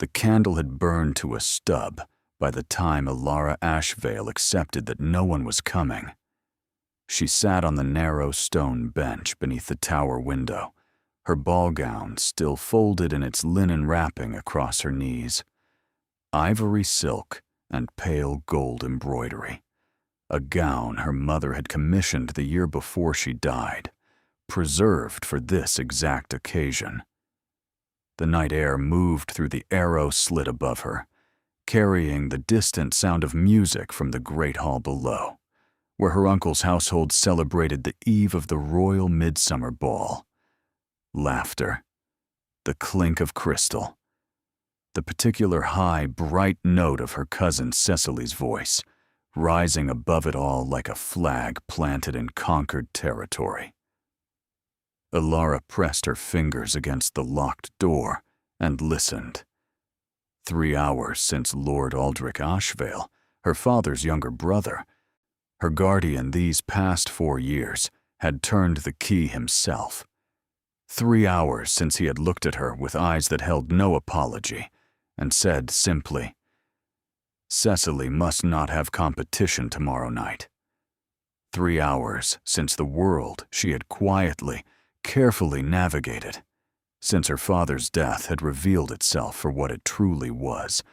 The candle had burned to a stub by the time Elara Ashvale accepted that no one was coming. She sat on the narrow stone bench beneath the tower window, her ball gown still folded in its linen wrapping across her knees. Ivory silk and pale gold embroidery. A gown her mother had commissioned the year before she died, preserved for this exact occasion. The night air moved through the arrow slit above her, carrying the distant sound of music from the great hall below, where her uncle's household celebrated the eve of the Royal Midsummer Ball. Laughter, the clink of crystal, the particular high, bright note of her cousin Cecily's voice, rising above it all like a flag planted in conquered territory. Elara pressed her fingers against the locked door and listened. 3 hours since Lord Aldrich Ashvale, her father's younger brother, her guardian these past 4 years, had turned the key himself. 3 hours since he had looked at her with eyes that held no apology and said simply, "Cecily must not have competition tomorrow night." 3 hours since the world she had quietly, carefully navigated, since her father's death had revealed itself for what it truly was,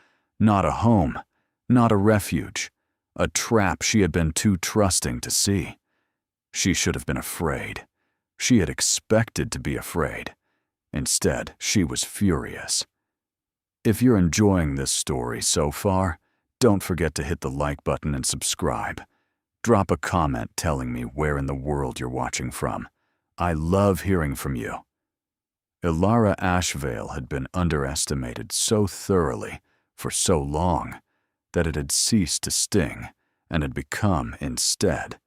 not a home, not a refuge, a trap she had been too trusting to see. She should have been afraid. She had expected to be afraid. Instead, she was furious. If you're enjoying this story so far, don't forget to hit the like button and subscribe. Drop a comment telling me where in the world you're watching from. I love hearing from you. Elara Ashvale had been underestimated so thoroughly for so long that it had ceased to sting and had become, instead,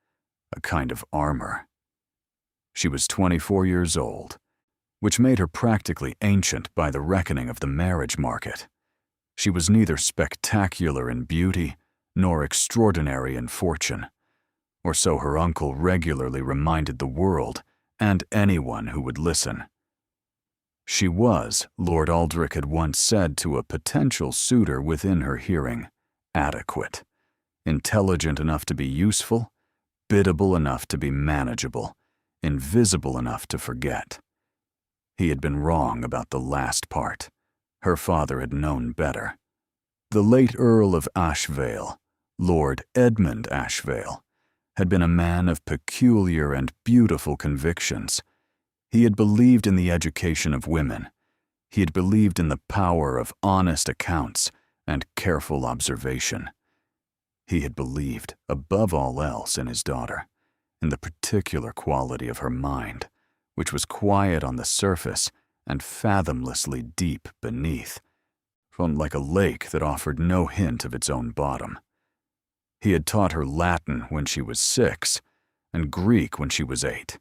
a kind of armor. She was 24 years old, which made her practically ancient by the reckoning of the marriage market. She was neither spectacular in beauty nor extraordinary in fortune, or so her uncle regularly reminded the world and anyone who would listen. She was, Lord Aldrich had once said to a potential suitor within her hearing, adequate, intelligent enough to be useful, biddable enough to be manageable, invisible enough to forget. He had been wrong about the last part. Her father had known better. The late Earl of Ashvale, Lord Edmund Ashvale, had been a man of peculiar and beautiful convictions. He had believed in the education of women. He had believed in the power of honest accounts and careful observation. He had believed, above all else, in his daughter, in the particular quality of her mind, which was quiet on the surface and fathomlessly deep beneath, like a lake that offered no hint of its own bottom. He had taught her Latin when she was 6 and Greek when she was 8.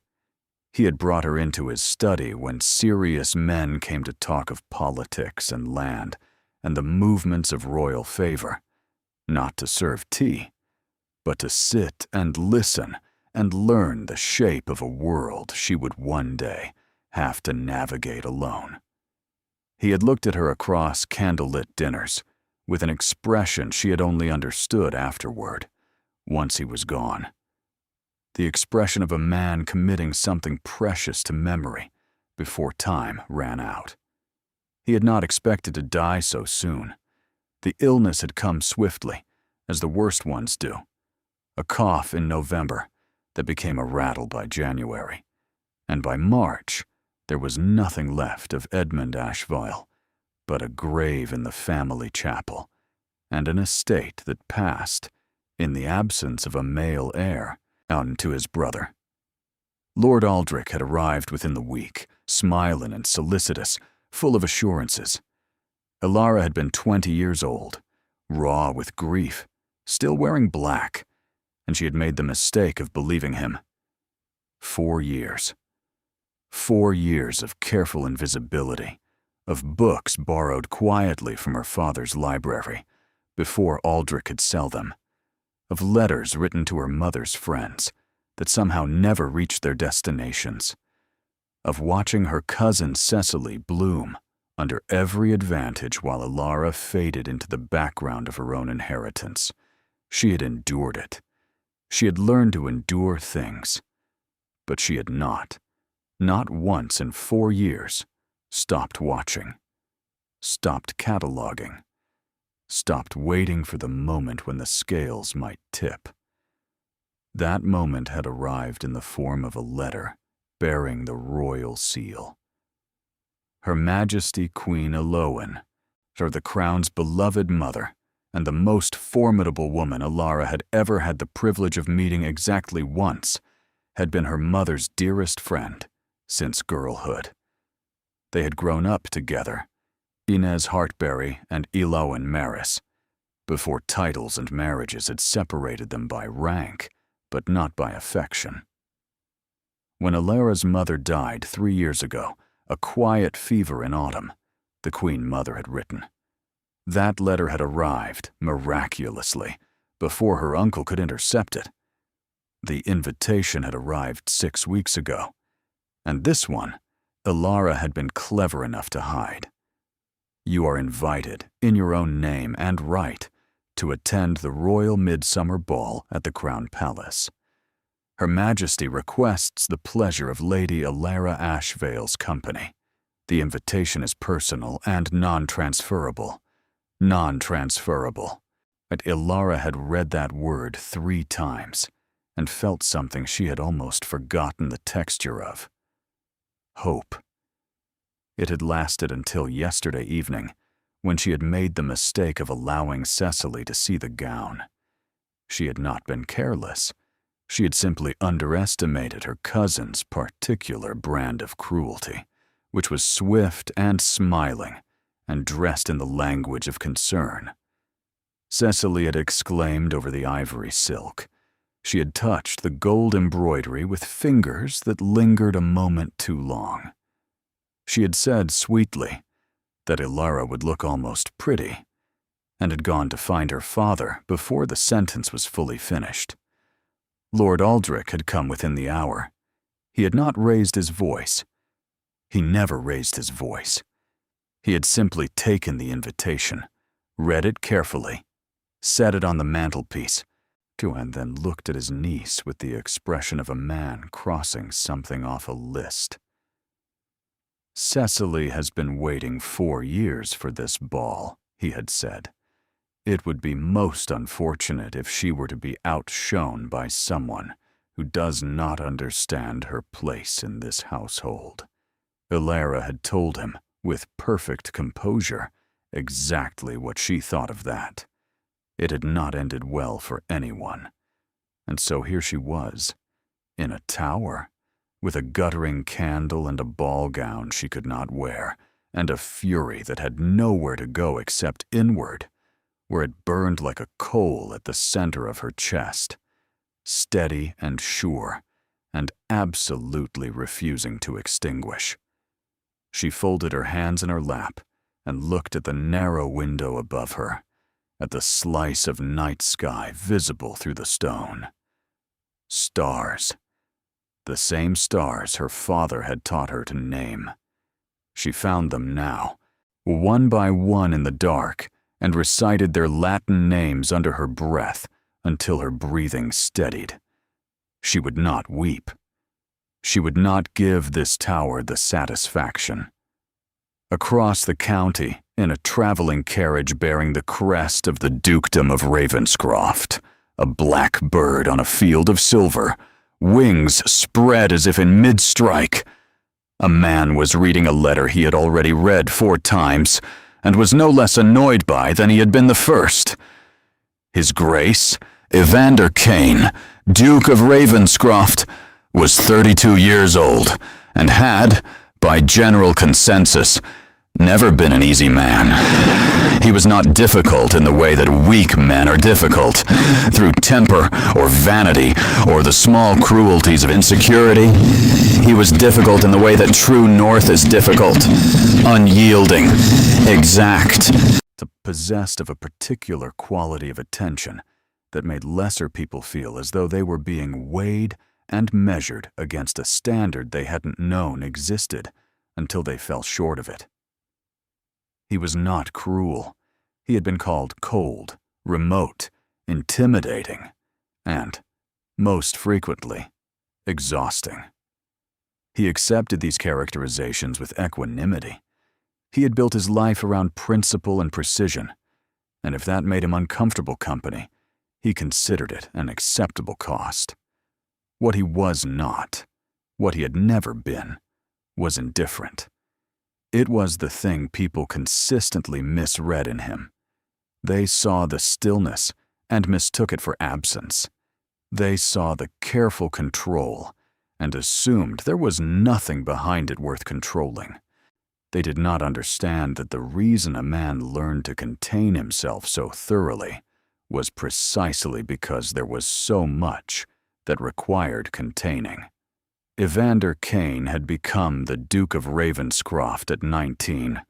He had brought her into his study when serious men came to talk of politics and land and the movements of royal favor, not to serve tea, but to sit and listen and learn the shape of a world she would one day have to navigate alone. He had looked at her across candlelit dinners with an expression she had only understood afterward, once he was gone. The expression of a man committing something precious to memory before time ran out. He had not expected to die so soon. The illness had come swiftly, as the worst ones do. A cough in November that became a rattle by January, and by March there was nothing left of Edmund Ashvale but a grave in the family chapel and an estate that passed, in the absence of a male heir, on to his brother. Lord Aldrich had arrived within the week, smiling and solicitous, full of assurances. Elara had been 20 years old, raw with grief, still wearing black, and she had made the mistake of believing him. 4 years. 4 years of careful invisibility, of books borrowed quietly from her father's library before Aldrich could sell them, of letters written to her mother's friends that somehow never reached their destinations, of watching her cousin Cecily bloom under every advantage while Elara faded into the background of her own inheritance. She had endured it. She had learned to endure things. But she had not once in 4 years, stopped watching, stopped cataloging, stopped waiting for the moment when the scales might tip. That moment had arrived in the form of a letter bearing the royal seal. Her Majesty Queen Elowen, the crown's beloved mother, and the most formidable woman Elara had ever had the privilege of meeting exactly once, had been her mother's dearest friend since girlhood. They had grown up together, Inez Hartberry and Elowen Maris, before titles and marriages had separated them by rank, but not by affection. When Elara's mother died 3 years ago, a quiet fever in autumn, the Queen Mother had written. That letter had arrived, miraculously, before her uncle could intercept it. The invitation had arrived 6 weeks ago, and this one, Elara had been clever enough to hide. You are invited, in your own name and right, to attend the Royal Midsummer Ball at the Crown Palace. Her Majesty requests the pleasure of Lady Elara Ashvale's company. The invitation is personal and non-transferable. Non-transferable. But Elara had read that word 3 times and felt something she had almost forgotten the texture of. Hope. It had lasted until yesterday evening, when she had made the mistake of allowing Cecily to see the gown. She had not been careless. She had simply underestimated her cousin's particular brand of cruelty, which was swift and smiling, and dressed in the language of concern. Cecily had exclaimed over the ivory silk. She had touched the gold embroidery with fingers that lingered a moment too long. She had said sweetly that Elara would look almost pretty, and had gone to find her father before the sentence was fully finished. Lord Aldrich had come within the hour. He had not raised his voice. He never raised his voice. He had simply taken the invitation, read it carefully, set it on the mantelpiece, and then looked at his niece with the expression of a man crossing something off a list. Cecily has been waiting 4 years for this ball, he had said. It would be most unfortunate if she were to be outshone by someone who does not understand her place in this household. Elara had told him, with perfect composure, exactly what she thought of that. It had not ended well for anyone. And so here she was, in a tower, with a guttering candle and a ball gown she could not wear, and a fury that had nowhere to go except inward, where it burned like a coal at the center of her chest, steady and sure, and absolutely refusing to extinguish. She folded her hands in her lap and looked at the narrow window above her, at the slice of night sky visible through the stone. Stars. The same stars her father had taught her to name. She found them now, one by one in the dark, and recited their Latin names under her breath until her breathing steadied. She would not weep. She would not give this tower the satisfaction. Across the county, in a traveling carriage bearing the crest of the Dukedom of Ravenscroft, a black bird on a field of silver, wings spread as if in mid-strike, a man was reading a letter he had already read 4 times, and was no less annoyed by than he had been the first. His Grace, Evander Cayne, Duke of Ravenscroft, was 32 years old, and had, by general consensus, never been an easy man. He was not difficult in the way that weak men are difficult, through temper or vanity or the small cruelties of insecurity. He was difficult in the way that true North is difficult, unyielding, exact, possessed of a particular quality of attention that made lesser people feel as though they were being weighed and measured against a standard they hadn't known existed until they fell short of it. He was not cruel. He had been called cold, remote, intimidating, and, most frequently, exhausting. He accepted these characterizations with equanimity. He had built his life around principle and precision, and if that made him uncomfortable company, he considered it an acceptable cost. What he was not, what he had never been, was indifferent. It was the thing people consistently misread in him. They saw the stillness and mistook it for absence. They saw the careful control and assumed there was nothing behind it worth controlling. They did not understand that the reason a man learned to contain himself so thoroughly was precisely because there was so much that required containing. Evander Cayne had become the Duke of Ravenscroft at 19,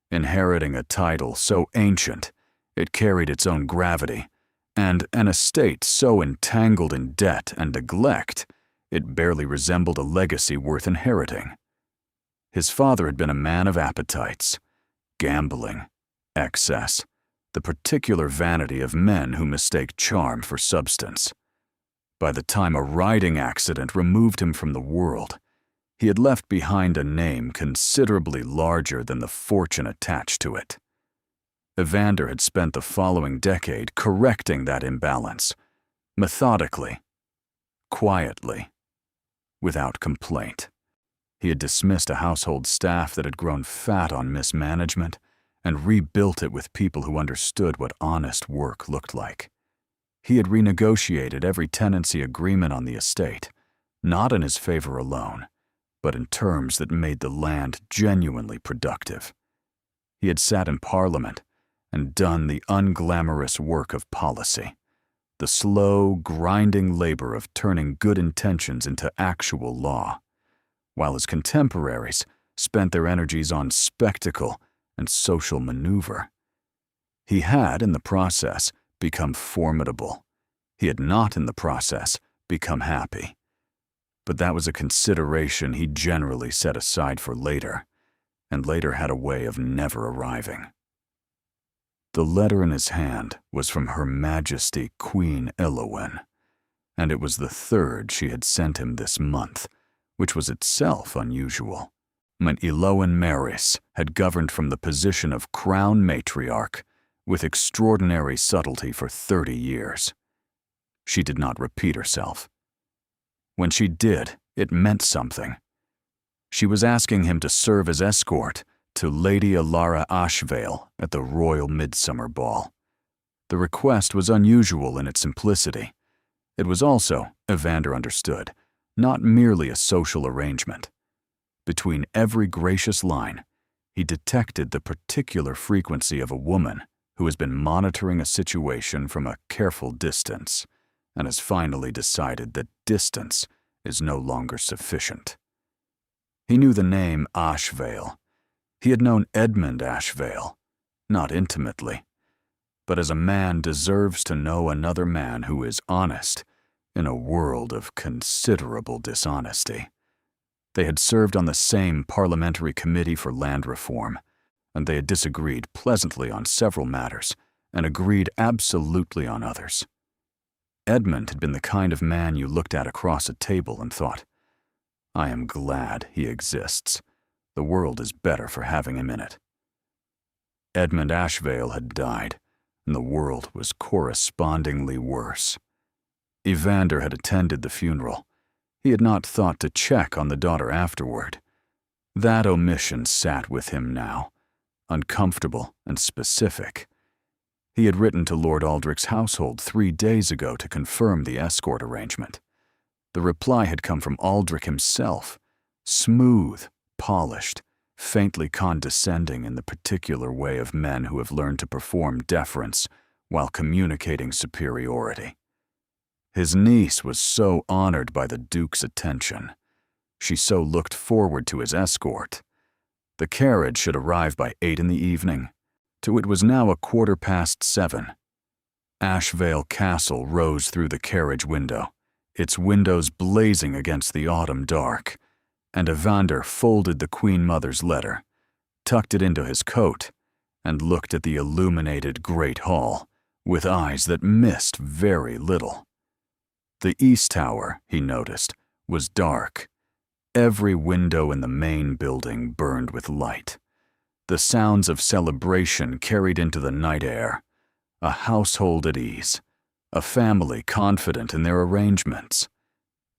inheriting a title so ancient it carried its own gravity, and an estate so entangled in debt and neglect it barely resembled a legacy worth inheriting. His father had been a man of appetites, gambling, excess, the particular vanity of men who mistake charm for substance. By the time a riding accident removed him from the world, he had left behind a name considerably larger than the fortune attached to it. Evander had spent the following decade correcting that imbalance, methodically, quietly, without complaint. He had dismissed a household staff that had grown fat on mismanagement and rebuilt it with people who understood what honest work looked like. He had renegotiated every tenancy agreement on the estate, not in his favor alone, but in terms that made the land genuinely productive. He had sat in Parliament and done the unglamorous work of policy, the slow, grinding labor of turning good intentions into actual law, while his contemporaries spent their energies on spectacle and social maneuver. He had, in the process, become formidable. He had not, in the process, become happy. But that was a consideration he generally set aside for later, and later had a way of never arriving. The letter in his hand was from Her Majesty Queen Elowyn, and it was the third she had sent him this month, which was itself unusual. When Elowyn Maris had governed from the position of crown matriarch with extraordinary subtlety for 30 years. She did not repeat herself. When she did, it meant something. She was asking him to serve as escort to Lady Elara Ashvale at the Royal Midsummer Ball. The request was unusual in its simplicity. It was also, Evander understood, not merely a social arrangement. Between every gracious line, he detected the particular frequency of a woman who has been monitoring a situation from a careful distance and has finally decided that distance is no longer sufficient. He knew the name Ashvale. He had known Edmund Ashvale, not intimately, but as a man deserves to know another man who is honest in a world of considerable dishonesty. They had served on the same parliamentary committee for land reform, and they had disagreed pleasantly on several matters and agreed absolutely on others. Edmund had been the kind of man you looked at across a table and thought, I am glad he exists. The world is better for having him in it. Edmund Ashvale had died, and the world was correspondingly worse. Evander had attended the funeral. He had not thought to check on the daughter afterward. That omission sat with him now, uncomfortable and specific. He had written to Lord Aldrich's household 3 days ago to confirm the escort arrangement. The reply had come from Aldrich himself, smooth, polished, faintly condescending in the particular way of men who have learned to perform deference while communicating superiority. His niece was so honored by the Duke's attention. She so looked forward to his escort. The carriage should arrive by 8 in the evening. It was now 7:15. Ashvale Castle rose through the carriage window, its windows blazing against the autumn dark, and Evander folded the Queen Mother's letter, tucked it into his coat, and looked at the illuminated great hall with eyes that missed very little. The east tower, he noticed, was dark. Every window in the main building burned with light. The sounds of celebration carried into the night air. A household at ease, a family confident in their arrangements.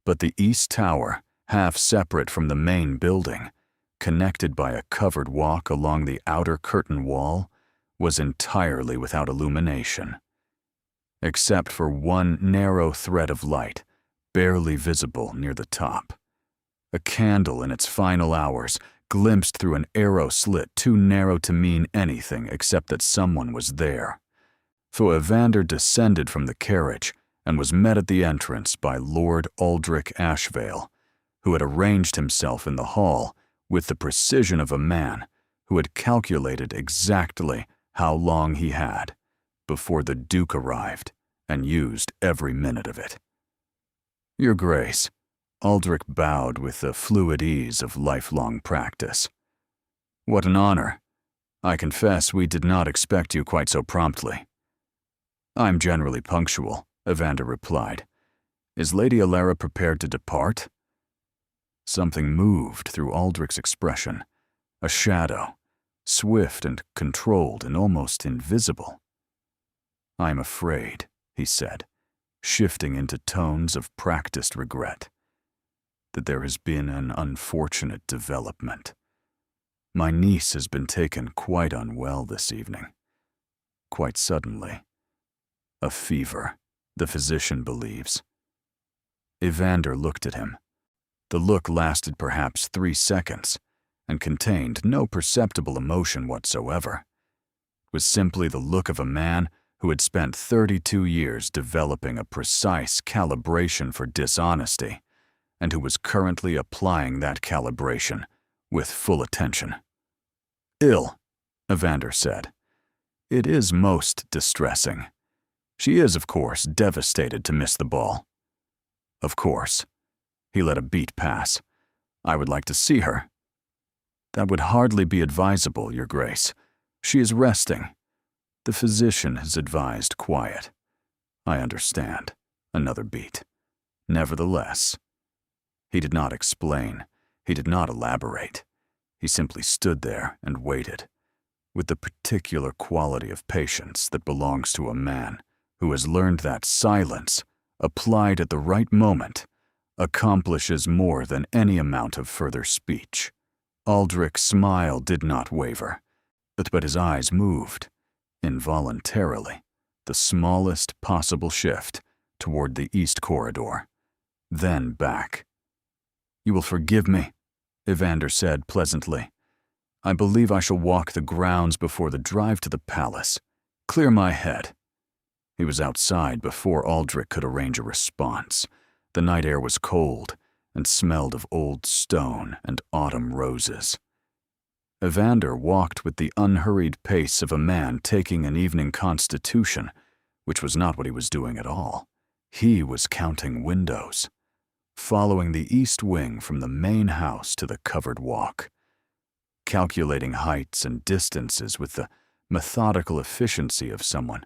But the east tower, half separate from the main building, connected by a covered walk along the outer curtain wall, was entirely without illumination. Except for one narrow thread of light, barely visible near the top. A candle in its final hours, glimpsed through an arrow slit too narrow to mean anything except that someone was there. So Evander descended from the carriage and was met at the entrance by Lord Aldrich Ashvale, who had arranged himself in the hall with the precision of a man who had calculated exactly how long he had before the Duke arrived and used every minute of it. "Your Grace," Aldrich bowed with the fluid ease of lifelong practice. "What an honor. I confess we did not expect you quite so promptly." "I'm generally punctual," Evander replied. "Is Lady Elara prepared to depart?" Something moved through Aldrich's expression, a shadow, swift and controlled and almost invisible. "I'm afraid," he said, shifting into tones of practiced regret, "that there has been an unfortunate development. My niece has been taken quite unwell this evening, quite suddenly. A fever, the physician believes." Evander looked at him. The look lasted perhaps 3 seconds and contained no perceptible emotion whatsoever. It was simply the look of a man who had spent 32 years developing a precise calibration for dishonesty and who was currently applying that calibration with full attention. "Ill," Evander said. "It is most distressing. She is, of course, devastated to miss the ball." "Of course." He let a beat pass. "I would like to see her." "That would hardly be advisable, Your Grace. She is resting. The physician has advised quiet." "I understand." Another beat. "Nevertheless." He did not explain. He did not elaborate. He simply stood there and waited, with the particular quality of patience that belongs to a man who has learned that silence, applied at the right moment, accomplishes more than any amount of further speech. Aldrich's smile did not waver, but his eyes moved, involuntarily, the smallest possible shift toward the east corridor, then back. "You will forgive me," Evander said pleasantly. "I believe I shall walk the grounds before the drive to the palace. Clear my head." He was outside before Aldrich could arrange a response. The night air was cold and smelled of old stone and autumn roses. Evander walked with the unhurried pace of a man taking an evening constitution, which was not what he was doing at all. He was counting windows, following the east wing from the main house to the covered walk, calculating heights and distances with the methodical efficiency of someone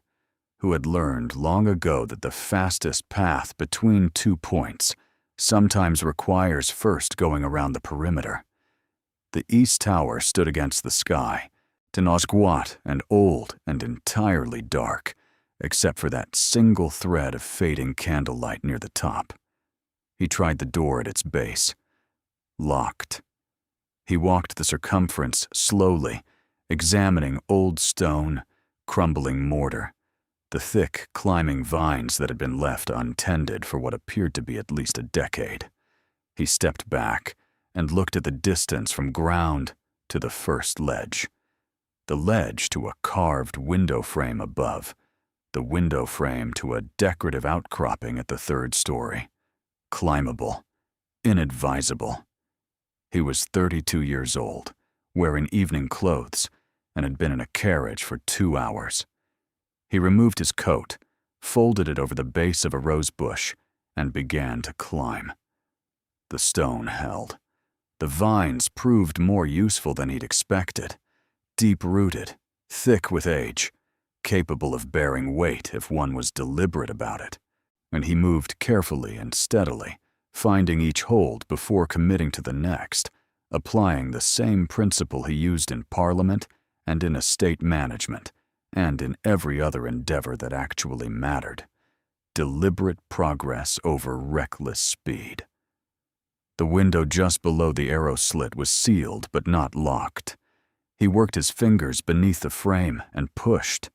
who had learned long ago that the fastest path between 2 points sometimes requires first going around the perimeter. The east tower stood against the sky, squat and old and entirely dark, except for that single thread of fading candlelight near the top. He tried the door at its base. Locked. He walked the circumference slowly, examining old stone, crumbling mortar, the thick, climbing vines that had been left untended for what appeared to be at least a decade. He stepped back and looked at the distance from ground to the first ledge. The ledge to a carved window frame above, the window frame to a decorative outcropping at the 3rd story. Climbable. Inadvisable. He was 32 years old, wearing evening clothes, and had been in a carriage for 2 hours. He removed his coat, folded it over the base of a rose bush, and began to climb. The stone held. The vines proved more useful than he'd expected, deep-rooted, thick with age, capable of bearing weight if one was deliberate about it, and he moved carefully and steadily, finding each hold before committing to the next, applying the same principle he used in Parliament and in estate management, and in every other endeavor that actually mattered. Deliberate progress over reckless speed. The window just below the arrow slit was sealed but not locked. He worked his fingers beneath the frame and pushed.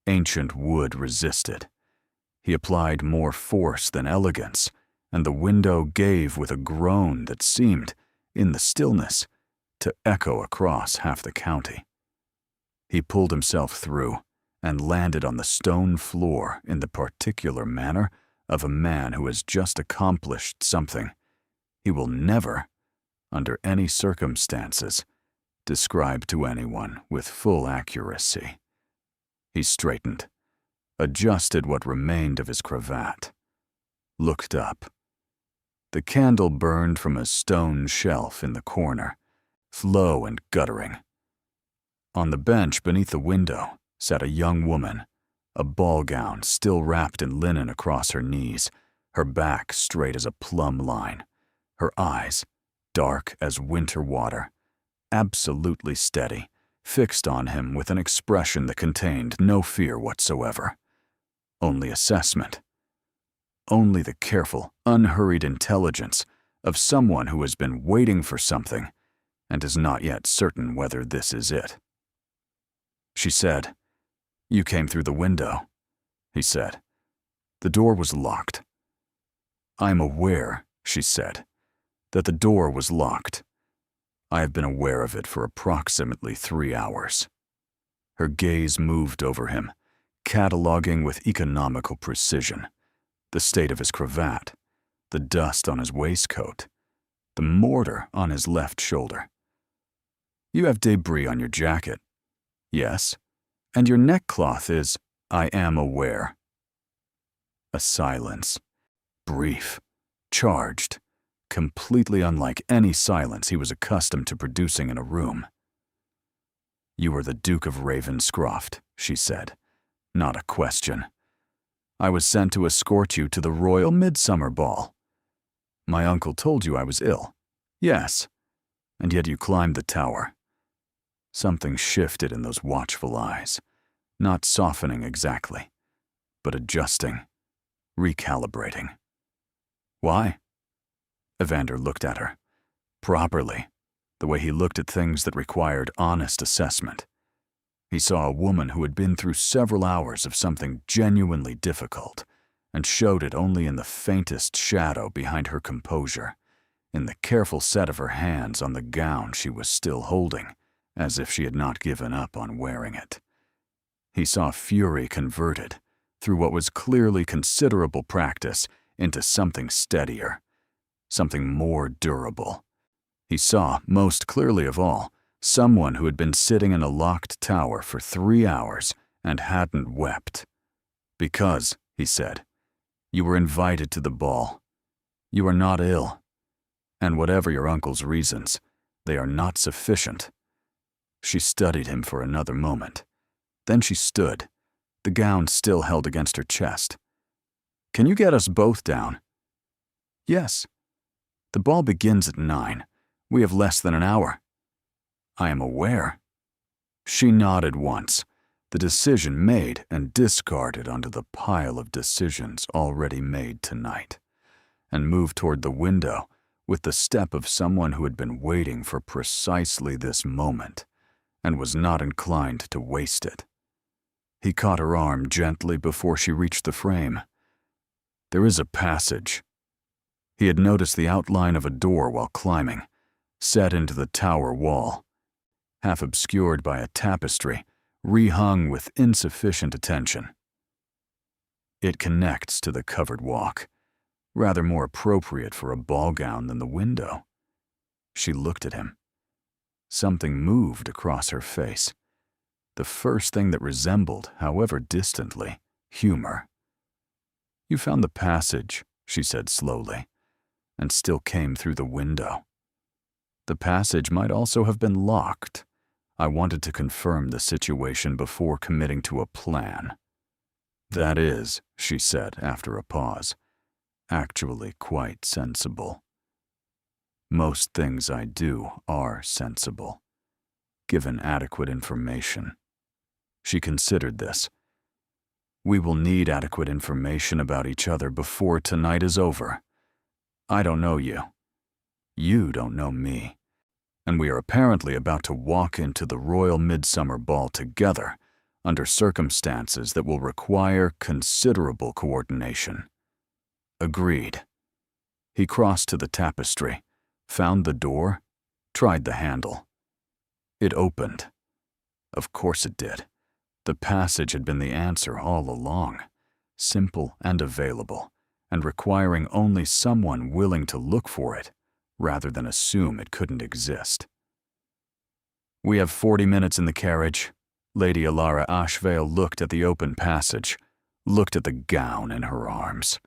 Ancient wood resisted. He applied more force than elegance, and the window gave with a groan that seemed, in the stillness, to echo across half the county. He pulled himself through and landed on the stone floor in the particular manner of a man who has just accomplished something he will never, under any circumstances, describe to anyone with full accuracy. He straightened, adjusted what remained of his cravat, looked up. The candle burned from a stone shelf in the corner, low and guttering. On the bench beneath the window sat a young woman, a ball gown still wrapped in linen across her knees, her back straight as a plumb line, her eyes dark as winter water, absolutely steady, fixed on him with an expression that contained no fear whatsoever. Only assessment. Only the careful, unhurried intelligence of someone who has been waiting for something and is not yet certain whether this is it. She said, "You came through the window," he said. "The door was locked." "I am aware," she said, "that the door was locked. I have been aware of it for approximately 3 hours." Her gaze moved over him, cataloging with economical precision the state of his cravat, the dust on his waistcoat, the mortar on his left shoulder. "You have debris on your jacket." "Yes. And your neckcloth is—" "I am aware." A silence. Brief. Charged. Completely unlike any silence he was accustomed to producing in a room. "You are the Duke of Ravenscroft," she said. "Not a question. I was sent to escort you to the Royal Midsummer Ball. My uncle told you I was ill." "Yes. And yet you climbed the tower." Something shifted in those watchful eyes, not softening exactly, but adjusting, recalibrating. "Why?" Evander looked at her. Properly, the way he looked at things that required honest assessment. He saw a woman who had been through several hours of something genuinely difficult, and showed it only in the faintest shadow behind her composure, in the careful set of her hands on the gown she was still holding, as if she had not given up on wearing it. He saw fury converted, through what was clearly considerable practice, into something steadier, something more durable. He saw, most clearly of all, someone who had been sitting in a locked tower for 3 hours and hadn't wept. "Because," he said, "you were invited to the ball. You are not ill. And whatever your uncle's reasons, they are not sufficient." She studied him for another moment. Then she stood, the gown still held against her chest. "Can you get us both down?" "Yes. The ball begins at 9. We have less than an hour." "I am aware." She nodded once, the decision made and discarded onto the pile of decisions already made tonight, and moved toward the window with the step of someone who had been waiting for precisely this moment and was not inclined to waste it. He caught her arm gently before she reached the frame. "There is a passage." He had noticed the outline of a door while climbing, set into the tower wall, half obscured by a tapestry, rehung with insufficient attention. "It connects to the covered walk, rather more appropriate for a ball gown than the window." She looked at him. Something moved across her face, the first thing that resembled, however distantly, humor. "You found the passage," she said slowly, "and still came through the window. The passage might also have been locked, I wanted to confirm the situation before committing to a plan. That is, she said after a pause, actually quite sensible. Most things I do are sensible, given adequate information. She considered this. We will need adequate information about each other before tonight is over. I don't know you. You don't know me. And we are apparently about to walk into the Royal Midsummer Ball together under circumstances that will require considerable coordination. Agreed. He crossed to the tapestry, found the door, tried the handle. It opened. Of course it did. The passage had been the answer all along, simple and available, and requiring only someone willing to look for it, rather than assume it couldn't exist. We have 40 minutes in the carriage. Lady Elara Ashvale looked at the open passage, looked at the gown in her arms,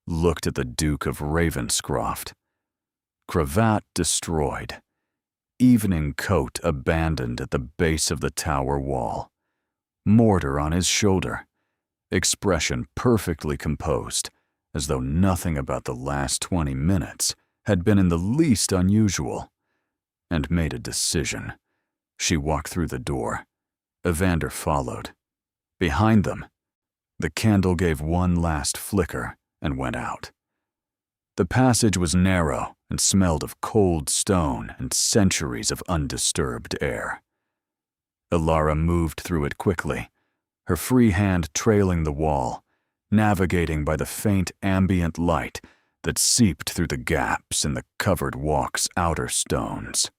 looked at the Duke of Ravenscroft. Cravat destroyed, evening coat abandoned at the base of the tower wall, mortar on his shoulder, expression perfectly composed, as though nothing about the last 20 minutes had been in the least unusual, and made a decision. She walked through the door. Evander followed. Behind them, the candle gave one last flicker and went out. The passage was narrow and smelled of cold stone and centuries of undisturbed air. Elara moved through it quickly, her free hand trailing the wall, navigating by the faint ambient light that seeped through the gaps in the covered walk's outer stones.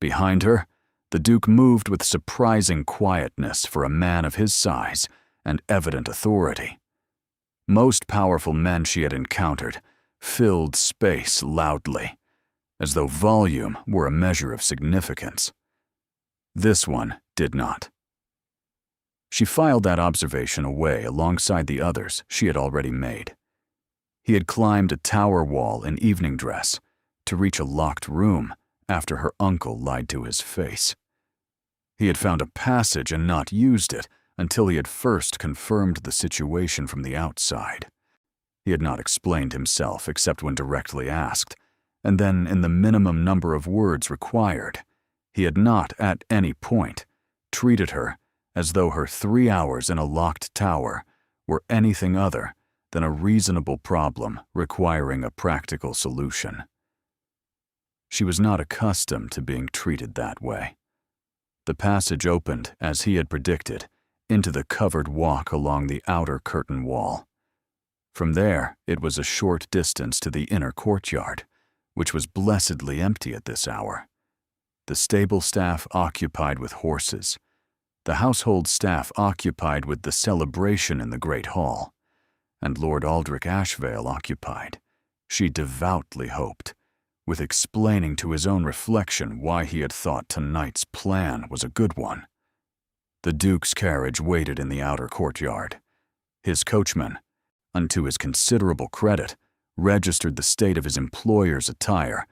Behind her, the Duke moved with surprising quietness for a man of his size and evident authority. Most powerful men she had encountered filled space loudly, as though volume were a measure of significance. This one did not. She filed that observation away alongside the others she had already made. He had climbed a tower wall in evening dress to reach a locked room after her uncle lied to his face. He had found a passage and not used it until he had first confirmed the situation from the outside. He had not explained himself except when directly asked, and then in the minimum number of words required. He had not, at any point, treated her as though her 3 hours in a locked tower were anything other than a reasonable problem requiring a practical solution. She was not accustomed to being treated that way. The passage opened, as he had predicted, into the covered walk along the outer curtain wall. From there, it was a short distance to the inner courtyard, which was blessedly empty at this hour. The stable staff occupied with horses, the household staff occupied with the celebration in the great hall, and Lord Aldrich Ashvale occupied, she devoutly hoped, with explaining to his own reflection why he had thought tonight's plan was a good one. The Duke's carriage waited in the outer courtyard. His coachman, unto his considerable credit, registered the state of his employer's attire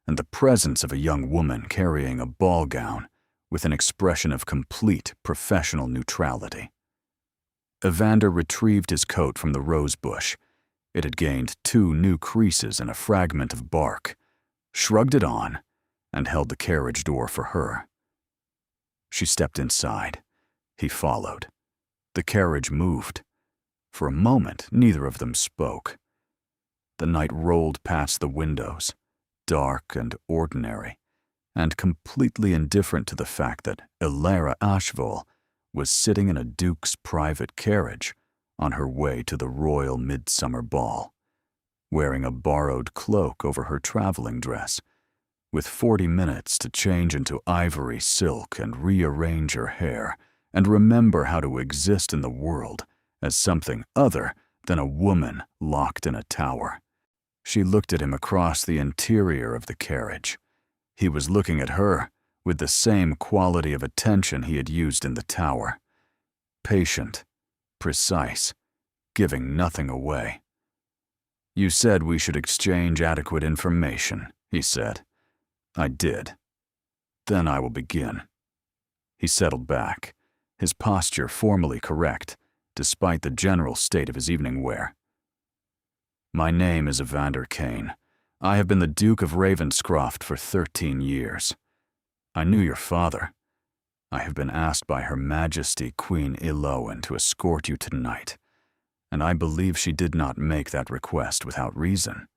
and the presence of a young woman carrying a ball gown with an expression of complete professional neutrality. Evander retrieved his coat from the rose bush. It had gained 2 new creases and a fragment of bark, shrugged it on, and held the carriage door for her. She stepped inside. He followed. The carriage moved. For a moment, neither of them spoke. The night rolled past the windows, dark and ordinary, and completely indifferent to the fact that Elara Ashvale was sitting in a duke's private carriage on her way to the Royal Midsummer Ball, wearing a borrowed cloak over her traveling dress, with 40 minutes to change into ivory silk and rearrange her hair and remember how to exist in the world as something other than a woman locked in a tower. She looked at him across the interior of the carriage. He was looking at her with the same quality of attention he had used in the tower. Patient, precise, giving nothing away. "You said we should exchange adequate information," he said. "I did. Then I will begin. He settled back, his posture formally correct, despite the general state of his evening wear. My name is Evander Cayne. I have been the Duke of Ravenscroft for 13 years. I knew your father. I have been asked by Her Majesty Queen Elowen to escort you tonight, and I believe she did not make that request without reason.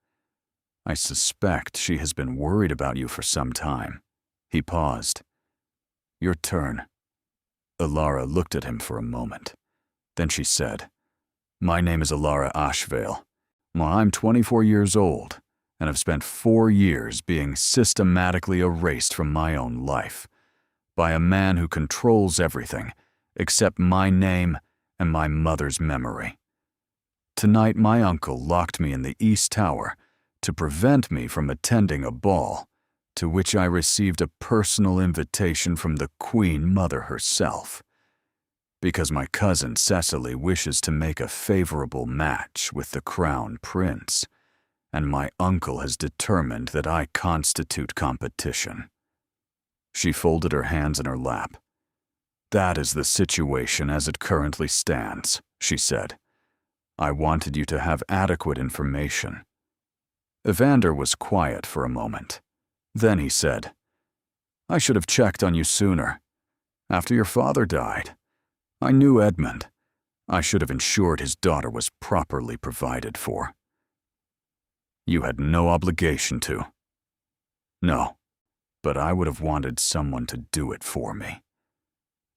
I suspect she has been worried about you for some time. He paused. Your turn. Elara looked at him for a moment. Then she said, My name is Elara Ashvale. I'm 24 years old, and have spent 4 years being systematically erased from my own life by a man who controls everything except my name and my mother's memory. Tonight my uncle locked me in the East Tower to prevent me from attending a ball to which I received a personal invitation from the Queen Mother herself, because my cousin Cecily wishes to make a favorable match with the Crown Prince, and my uncle has determined that I constitute competition. She folded her hands in her lap. That is the situation as it currently stands, she said. I wanted you to have adequate information. Evander was quiet for a moment. Then he said, I should have checked on you sooner. After your father died, I knew Edmund. I should have ensured his daughter was properly provided for. You had no obligation to. No, but I would have wanted someone to do it for me.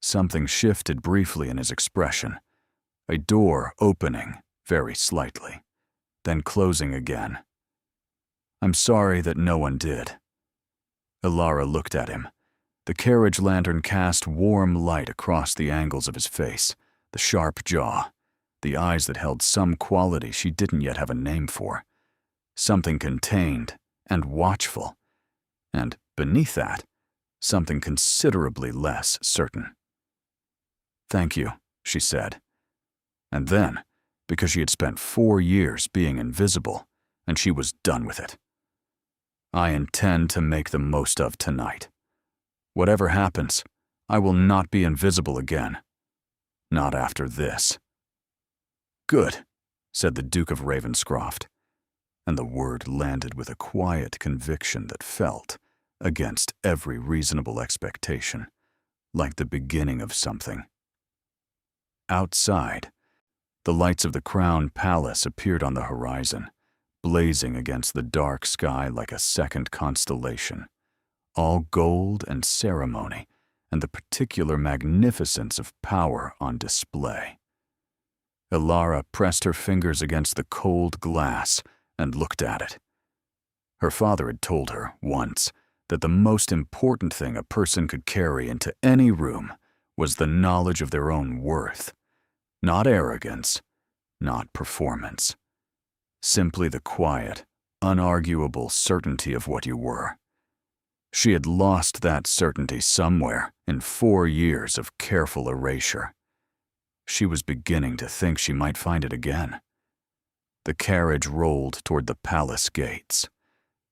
Something shifted briefly in his expression, a door opening very slightly, then closing again. I'm sorry that no one did. Elara looked at him. The carriage lantern cast warm light across the angles of his face, the sharp jaw, the eyes that held some quality she didn't yet have a name for, something contained and watchful, and beneath that, something considerably less certain. Thank you, she said. And then, because she had spent 4 years being invisible, and she was done with it. I intend to make the most of tonight. Whatever happens, I will not be invisible again. Not after this. Good, said the Duke of Ravenscroft, and the word landed with a quiet conviction that felt, against every reasonable expectation, like the beginning of something. Outside, the lights of the Crown Palace appeared on the horizon, blazing against the dark sky like a second constellation, all gold and ceremony and the particular magnificence of power on display. Elara pressed her fingers against the cold glass and looked at it. Her father had told her, once, that the most important thing a person could carry into any room was the knowledge of their own worth, not arrogance, not performance. Simply the quiet, unarguable certainty of what you were. She had lost that certainty somewhere in 4 years of careful erasure. She was beginning to think she might find it again. The carriage rolled toward the palace gates.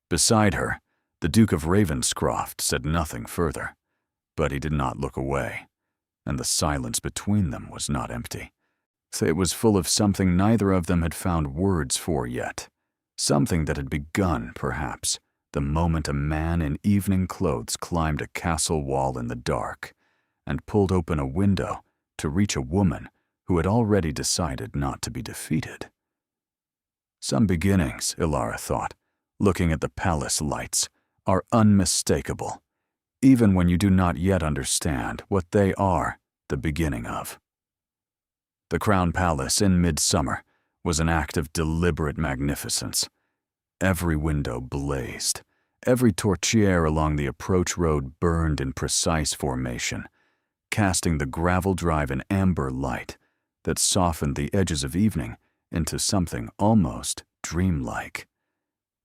Beside her, the Duke of Ravenscroft said nothing further, but he did not look away, and the silence between them was not empty. It was full of something neither of them had found words for yet, something that had begun, perhaps, the moment a man in evening clothes climbed a castle wall in the dark and pulled open a window to reach a woman who had already decided not to be defeated. Some beginnings, Elara thought, looking at the palace lights, are unmistakable, even when you do not yet understand what they are the beginning of. The Crown Palace in midsummer was an act of deliberate magnificence. Every window blazed. Every torchiere along the approach road burned in precise formation, casting the gravel drive in amber light that softened the edges of evening into something almost dreamlike.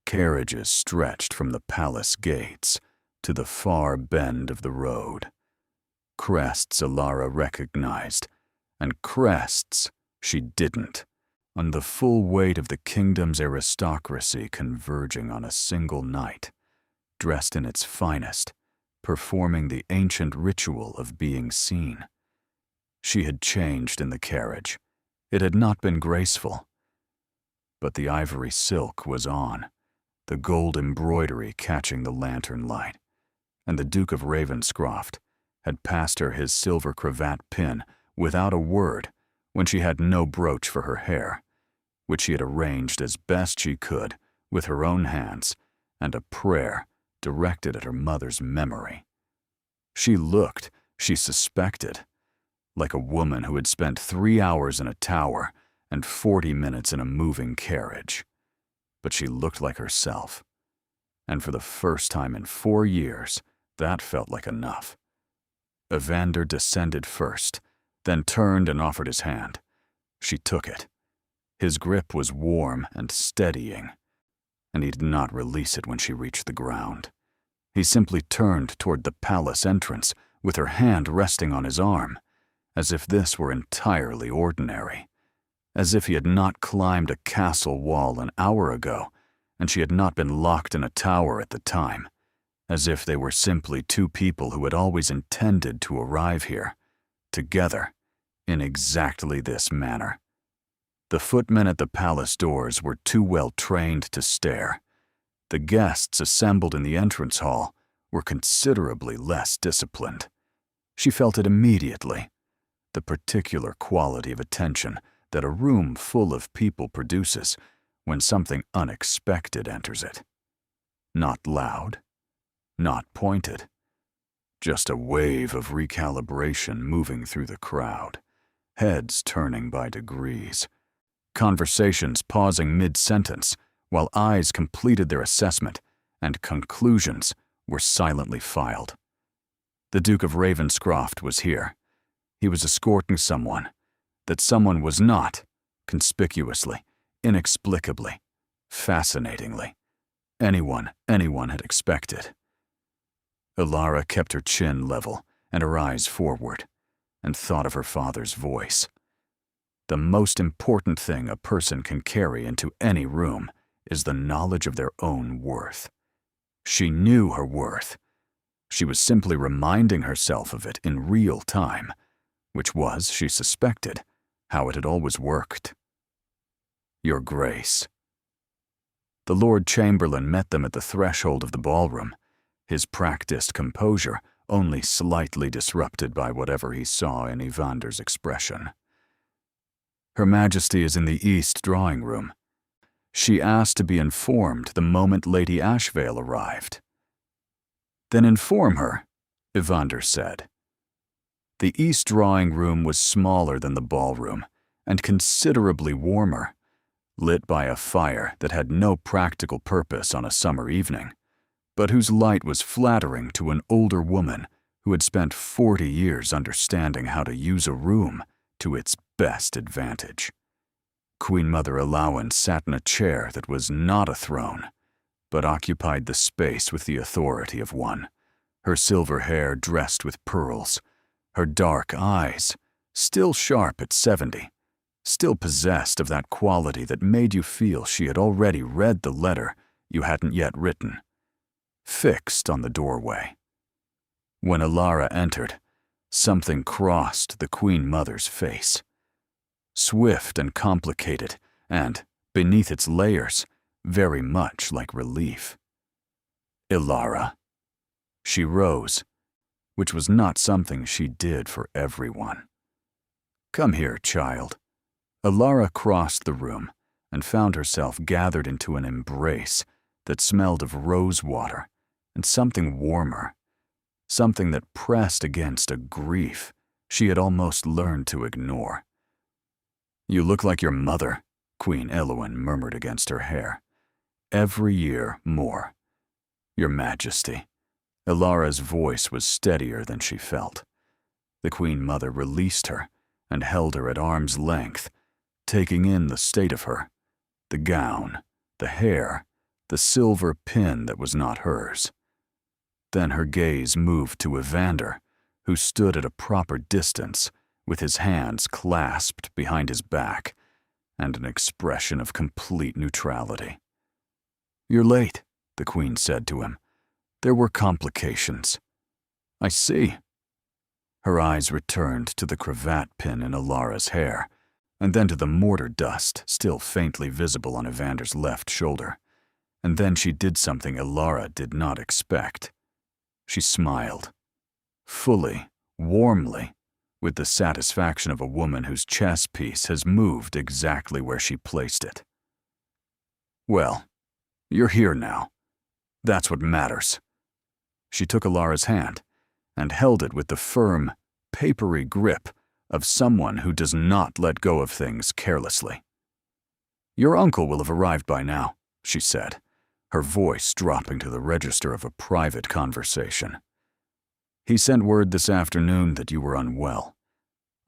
Carriages stretched from the palace gates to the far bend of the road. Crests Elara recognized, and crests she didn't, on the full weight of the kingdom's aristocracy converging on a single night, dressed in its finest, performing the ancient ritual of being seen. She had changed in the carriage. It had not been graceful. But the ivory silk was on, the gold embroidery catching the lantern light, and the Duke of Ravenscroft had passed her his silver cravat pin without a word when she had no brooch for her hair, which she had arranged as best she could with her own hands, and a prayer directed at her mother's memory. She looked, she suspected, like a woman who had spent 3 hours in a tower and 40 minutes in a moving carriage. But she looked like herself, and for the first time in 4 years, that felt like enough. Evander descended first, then turned and offered his hand. She took it. His grip was warm and steadying, and he did not release it when she reached the ground. He simply turned toward the palace entrance with her hand resting on his arm, as if this were entirely ordinary, as if he had not climbed a castle wall an hour ago and she had not been locked in a tower at the time, as if they were simply two people who had always intended to arrive here, together, in exactly this manner. The footmen at the palace doors were too well trained to stare. The guests assembled in the entrance hall were considerably less disciplined. She felt it immediately, the particular quality of attention that a room full of people produces when something unexpected enters it. Not loud, not pointed, just a wave of recalibration moving through the crowd, heads turning by degrees, conversations pausing mid-sentence while eyes completed their assessment and conclusions were silently filed. The Duke of Ravenscroft was here. He was escorting someone. That someone was not, conspicuously, inexplicably, fascinatingly, anyone had expected. Elara kept her chin level and her eyes forward, and thought of her father's voice. The most important thing a person can carry into any room is the knowledge of their own worth. She knew her worth. She was simply reminding herself of it in real time, which was, she suspected, how it had always worked. Your Grace. The Lord Chamberlain met them at the threshold of the ballroom, his practiced composure only slightly disrupted by whatever he saw in Evander's expression. Her Majesty is in the East drawing room. She asked to be informed the moment Lady Ashvale arrived. Then inform her, Evander said. The East drawing room was smaller than the ballroom and considerably warmer, lit by a fire that had no practical purpose on a summer evening, but whose light was flattering to an older woman who had spent 40 years understanding how to use a room to its best advantage. Queen Mother Elowen sat in a chair that was not a throne, but occupied the space with the authority of one, her silver hair dressed with pearls, her dark eyes, still sharp at 70, still possessed of that quality that made you feel she had already read the letter you hadn't yet written, fixed on the doorway. When Elara entered, something crossed the Queen Mother's face. Swift and complicated, and, beneath its layers, very much like relief. Elara. She rose, which was not something she did for everyone. Come here, child. Elara crossed the room and found herself gathered into an embrace that smelled of rose water and something warmer, something that pressed against a grief she had almost learned to ignore. You look like your mother, Queen Elowen murmured against her hair. Every year more. Your Majesty. Elara's voice was steadier than she felt. The Queen Mother released her and held her at arm's length, taking in the state of her, the gown, the hair, the silver pin that was not hers. Then her gaze moved to Evander, who stood at a proper distance, with his hands clasped behind his back, and an expression of complete neutrality. You're late, the Queen said to him. There were complications. I see. Her eyes returned to the cravat pin in Elara's hair, and then to the mortar dust still faintly visible on Evander's left shoulder. And then she did something Elara did not expect. She smiled. Fully, warmly, with the satisfaction of a woman whose chess piece has moved exactly where she placed it. Well, you're here now. That's what matters. She took Elara's hand and held it with the firm, papery grip of someone who does not let go of things carelessly. Your uncle will have arrived by now, she said, her voice dropping to the register of a private conversation. He sent word this afternoon that you were unwell.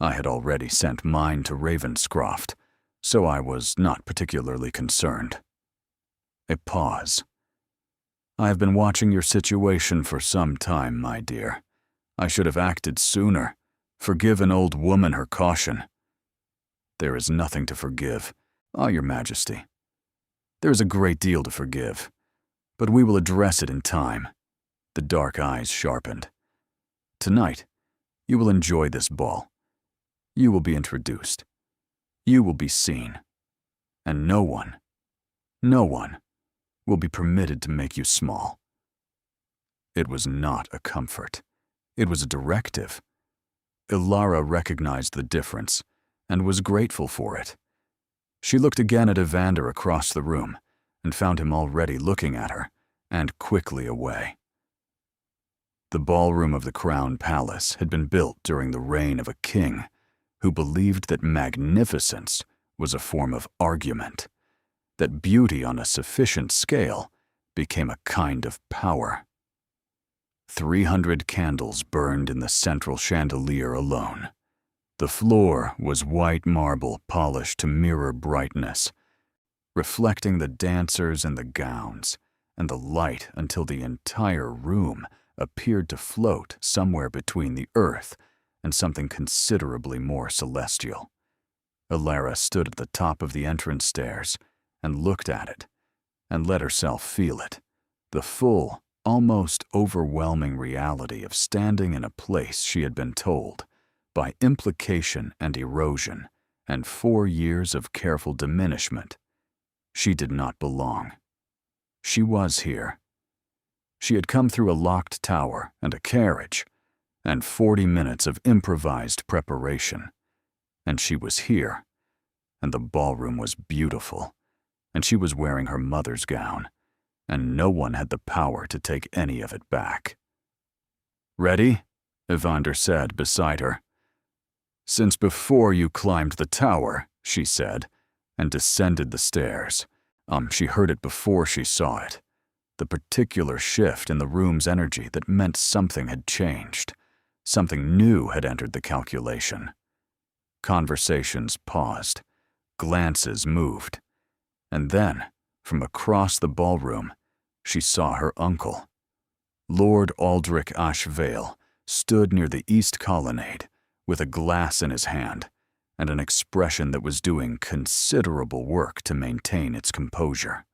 I had already sent mine to Ravenscroft, so I was not particularly concerned. A pause. I have been watching your situation for some time, my dear. I should have acted sooner. Forgive an old woman her caution. There is nothing to forgive, your Majesty. There is a great deal to forgive, but we will address it in time. The dark eyes sharpened. Tonight, you will enjoy this ball. You will be introduced. You will be seen. And no one will be permitted to make you small. It was not a comfort. It was a directive. Elara recognized the difference and was grateful for it. She looked again at Evander across the room and found him already looking at her and quickly away. The ballroom of the Crown Palace had been built during the reign of a king who believed that magnificence was a form of argument, that beauty on a sufficient scale became a kind of power. 300 candles burned in the central chandelier alone. The floor was white marble polished to mirror brightness, reflecting the dancers and the gowns, and the light until the entire room appeared to float somewhere between the earth and something considerably more celestial. Elara stood at the top of the entrance stairs and looked at it, and let herself feel it, the full, almost overwhelming reality of standing in a place she had been told, by implication and erosion, and 4 years of careful diminishment, she did not belong. She was here. She had come through a locked tower and a carriage, and 40 minutes of improvised preparation, and she was here, and the ballroom was beautiful, and she was wearing her mother's gown, and no one had the power to take any of it back. Ready? Evander said beside her. Since before you climbed the tower, she said, and descended the stairs. She heard it before she saw it. The particular shift in the room's energy that meant something had changed. Something new had entered the calculation. Conversations paused. Glances moved. And then, from across the ballroom, she saw her uncle. Lord Elara Ashvale stood near the east colonnade with a glass in his hand and an expression that was doing considerable work to maintain its composure.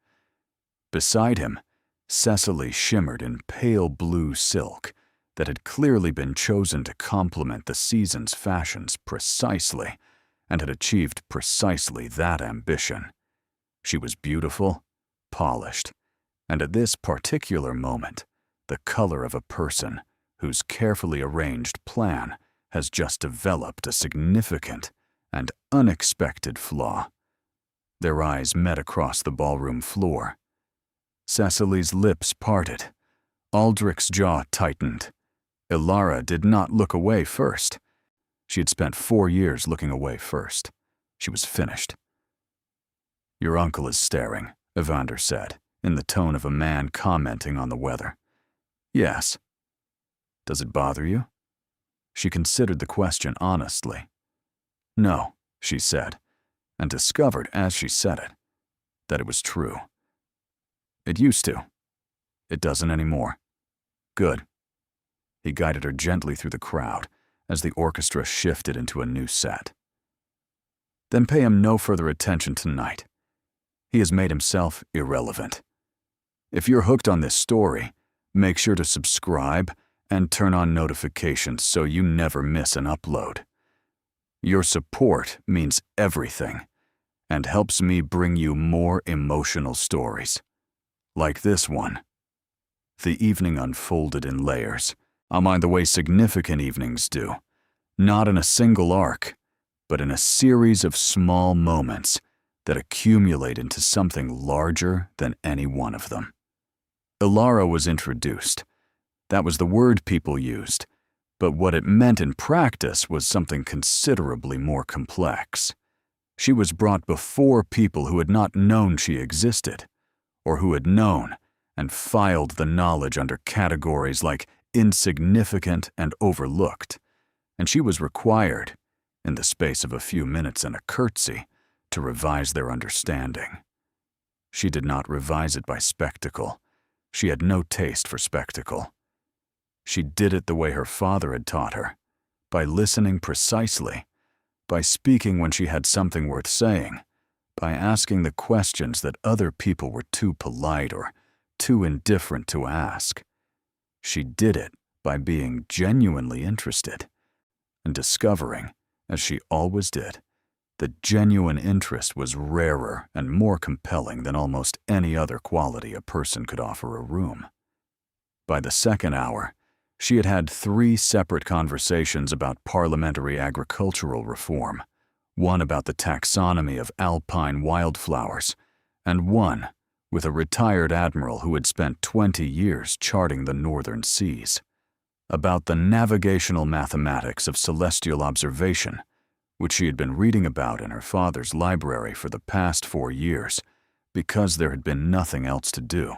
Beside him, Cecily shimmered in pale blue silk that had clearly been chosen to complement the season's fashions precisely and had achieved precisely that ambition. She was beautiful, polished, and at this particular moment, the color of a person whose carefully arranged plan has just developed a significant and unexpected flaw. Their eyes met across the ballroom floor. Cecily's lips parted. Aldrich's jaw tightened. Elara did not look away first. She had spent 4 years looking away first. She was finished. Your uncle is staring, Evander said, in the tone of a man commenting on the weather. Yes. Does it bother you? She considered the question honestly. No, she said, and discovered as she said it, that it was true. It used to. It doesn't anymore. Good. He guided her gently through the crowd as the orchestra shifted into a new set. Then pay him no further attention tonight. He has made himself irrelevant. If you're hooked on this story, make sure to subscribe and turn on notifications so you never miss an upload. Your support means everything and helps me bring you more emotional stories, like this one. The evening unfolded in layers, the way significant evenings do, not in a single arc, but in a series of small moments that accumulate into something larger than any one of them. Elara was introduced. That was the word people used, but what it meant in practice was something considerably more complex. She was brought before people who had not known she existed, or who had known and filed the knowledge under categories like insignificant and overlooked, and she was required, in the space of a few minutes and a curtsy, to revise their understanding. She did not revise it by spectacle. She had no taste for spectacle. She did it the way her father had taught her, by listening precisely, by speaking when she had something worth saying, by asking the questions that other people were too polite or too indifferent to ask. She did it by being genuinely interested and discovering, as she always did, that genuine interest was rarer and more compelling than almost any other quality a person could offer a room. By the second hour, she had had 3 separate conversations about parliamentary agricultural reform, one about the taxonomy of alpine wildflowers, and one with a retired admiral who had spent 20 years charting the northern seas, about the navigational mathematics of celestial observation, which she had been reading about in her father's library for the past 4 years because there had been nothing else to do,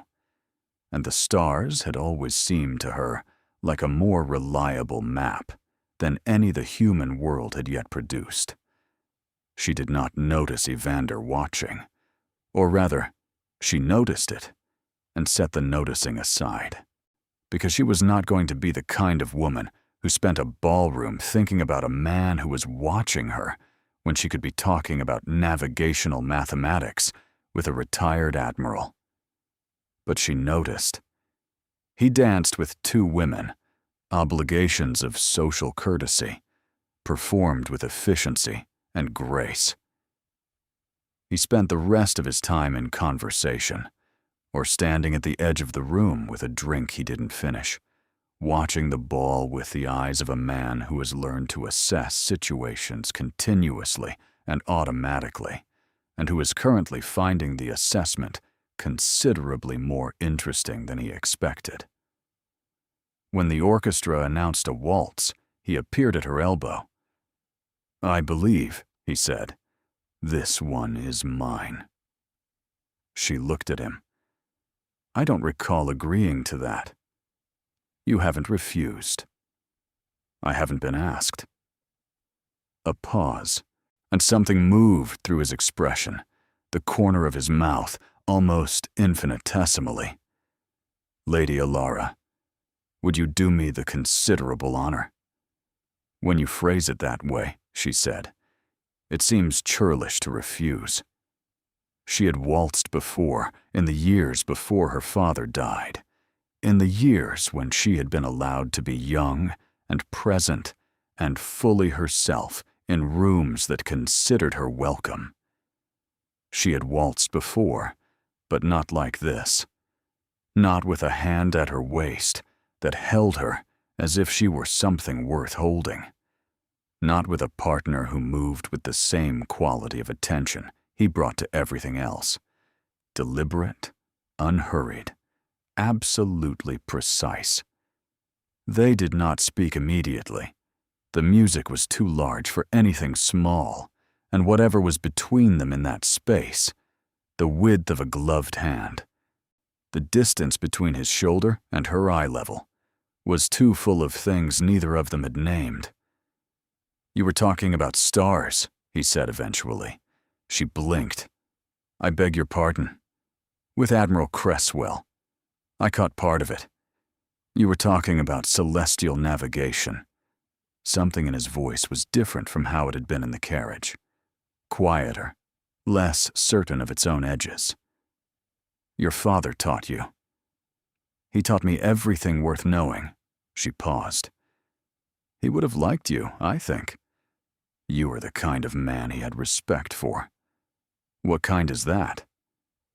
and the stars had always seemed to her like a more reliable map than any the human world had yet produced. She did not notice Evander watching, or rather, she noticed it and set the noticing aside, because she was not going to be the kind of woman who spent a ballroom thinking about a man who was watching her when she could be talking about navigational mathematics with a retired admiral. But she noticed. He danced with 2 women, obligations of social courtesy, performed with efficiency and grace. He spent the rest of his time in conversation, or standing at the edge of the room with a drink he didn't finish, watching the ball with the eyes of a man who has learned to assess situations continuously and automatically, and who is currently finding the assessment considerably more interesting than he expected. When the orchestra announced a waltz, he appeared at her elbow. "I believe," he said, "this one is mine." She looked at him. "I don't recall agreeing to that." "You haven't refused." "I haven't been asked." A pause, and something moved through his expression, the corner of his mouth, almost infinitesimally. "Lady Elara, would you do me the considerable honor?" "When you phrase it that way," she said, "it seems churlish to refuse." She had waltzed before, in the years before her father died, in the years when she had been allowed to be young and present and fully herself in rooms that considered her welcome. She had waltzed before, but not like this. Not with a hand at her waist that held her as if she were something worth holding. Not with a partner who moved with the same quality of attention he brought to everything else. Deliberate, unhurried, absolutely precise. They did not speak immediately. The music was too large for anything small, and whatever was between them in that space, the width of a gloved hand, the distance between his shoulder and her eye level, was too full of things neither of them had named. "You were talking about stars," he said eventually. She blinked. "I beg your pardon." "With Admiral Cresswell. I caught part of it. You were talking about celestial navigation." Something in his voice was different from how it had been in the carriage. Quieter, less certain of its own edges. "Your father taught you." "He taught me everything worth knowing," She paused. He would have liked you, I think. You were the kind of man he had respect for. What kind is that?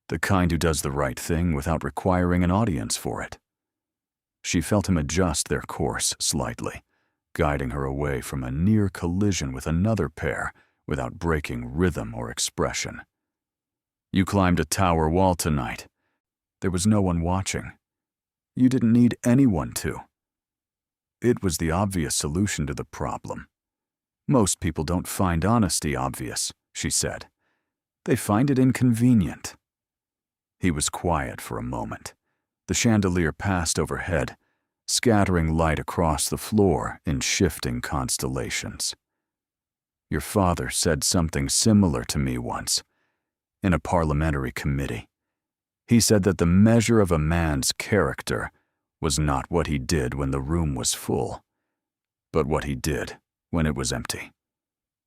The kind who does the right thing without requiring an audience for it. She felt him adjust their course slightly, guiding her away from a near collision with another pair without breaking rhythm or expression. You climbed a tower wall tonight. There was no one watching. You didn't need anyone to. It was the obvious solution to the problem. Most people don't find honesty obvious, she said. They find it inconvenient. He was quiet for a moment. The chandelier passed overhead, scattering light across the floor in shifting constellations. Your father said something similar to me once, in a parliamentary committee. He said that the measure of a man's character was not what he did when the room was full, but what he did when it was empty.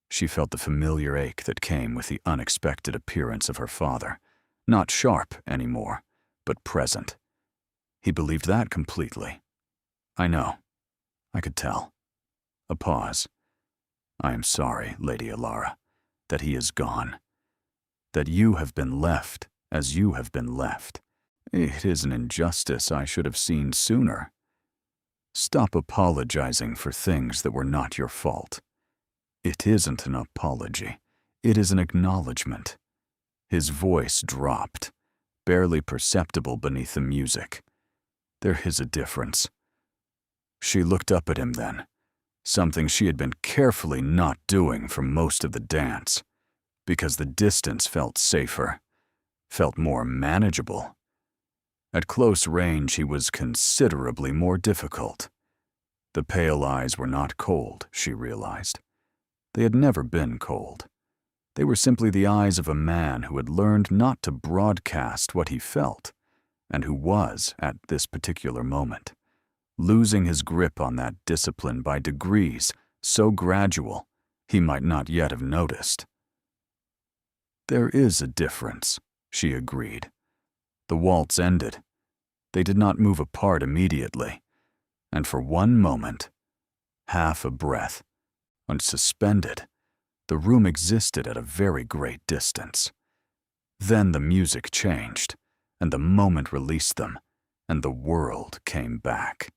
She felt the familiar ache that came with the unexpected appearance of her father, not sharp anymore, but present. He believed that completely. I know. I could tell. A pause. I am sorry, Lady Elara, that he is gone. That you have been left as you have been left. It is an injustice I should have seen sooner. Stop apologizing for things that were not your fault. It isn't an apology. It is an acknowledgement. His voice dropped, barely perceptible beneath the music. There is a difference. She looked up at him then, something she had been carefully not doing for most of the dance, because the distance felt safer, felt more manageable. At close range, he was considerably more difficult. The pale eyes were not cold, she realized. They had never been cold. They were simply the eyes of a man who had learned not to broadcast what he felt, and who was, at this particular moment, losing his grip on that discipline by degrees so gradual he might not yet have noticed. There is a difference, she agreed. The waltz ended. They did not move apart immediately, and for one moment, half a breath, unsuspended, the room existed at a very great distance. Then the music changed, and the moment released them, and the world came back.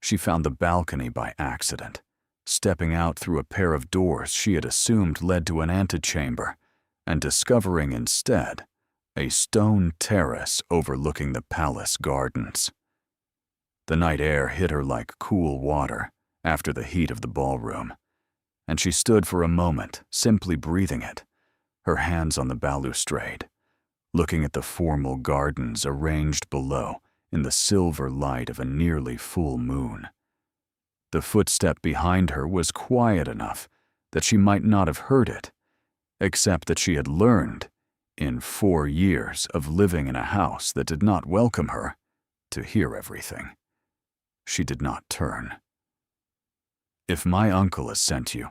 She found the balcony by accident, stepping out through a pair of doors she had assumed led to an antechamber, and discovering instead a stone terrace overlooking the palace gardens. The night air hit her like cool water after the heat of the ballroom, and she stood for a moment, simply breathing it, her hands on the balustrade, looking at the formal gardens arranged below in the silver light of a nearly full moon. The footstep behind her was quiet enough that she might not have heard it, except that she had learned, in 4 years of living in a house that did not welcome her, to hear everything. She did not turn. If my uncle has sent you,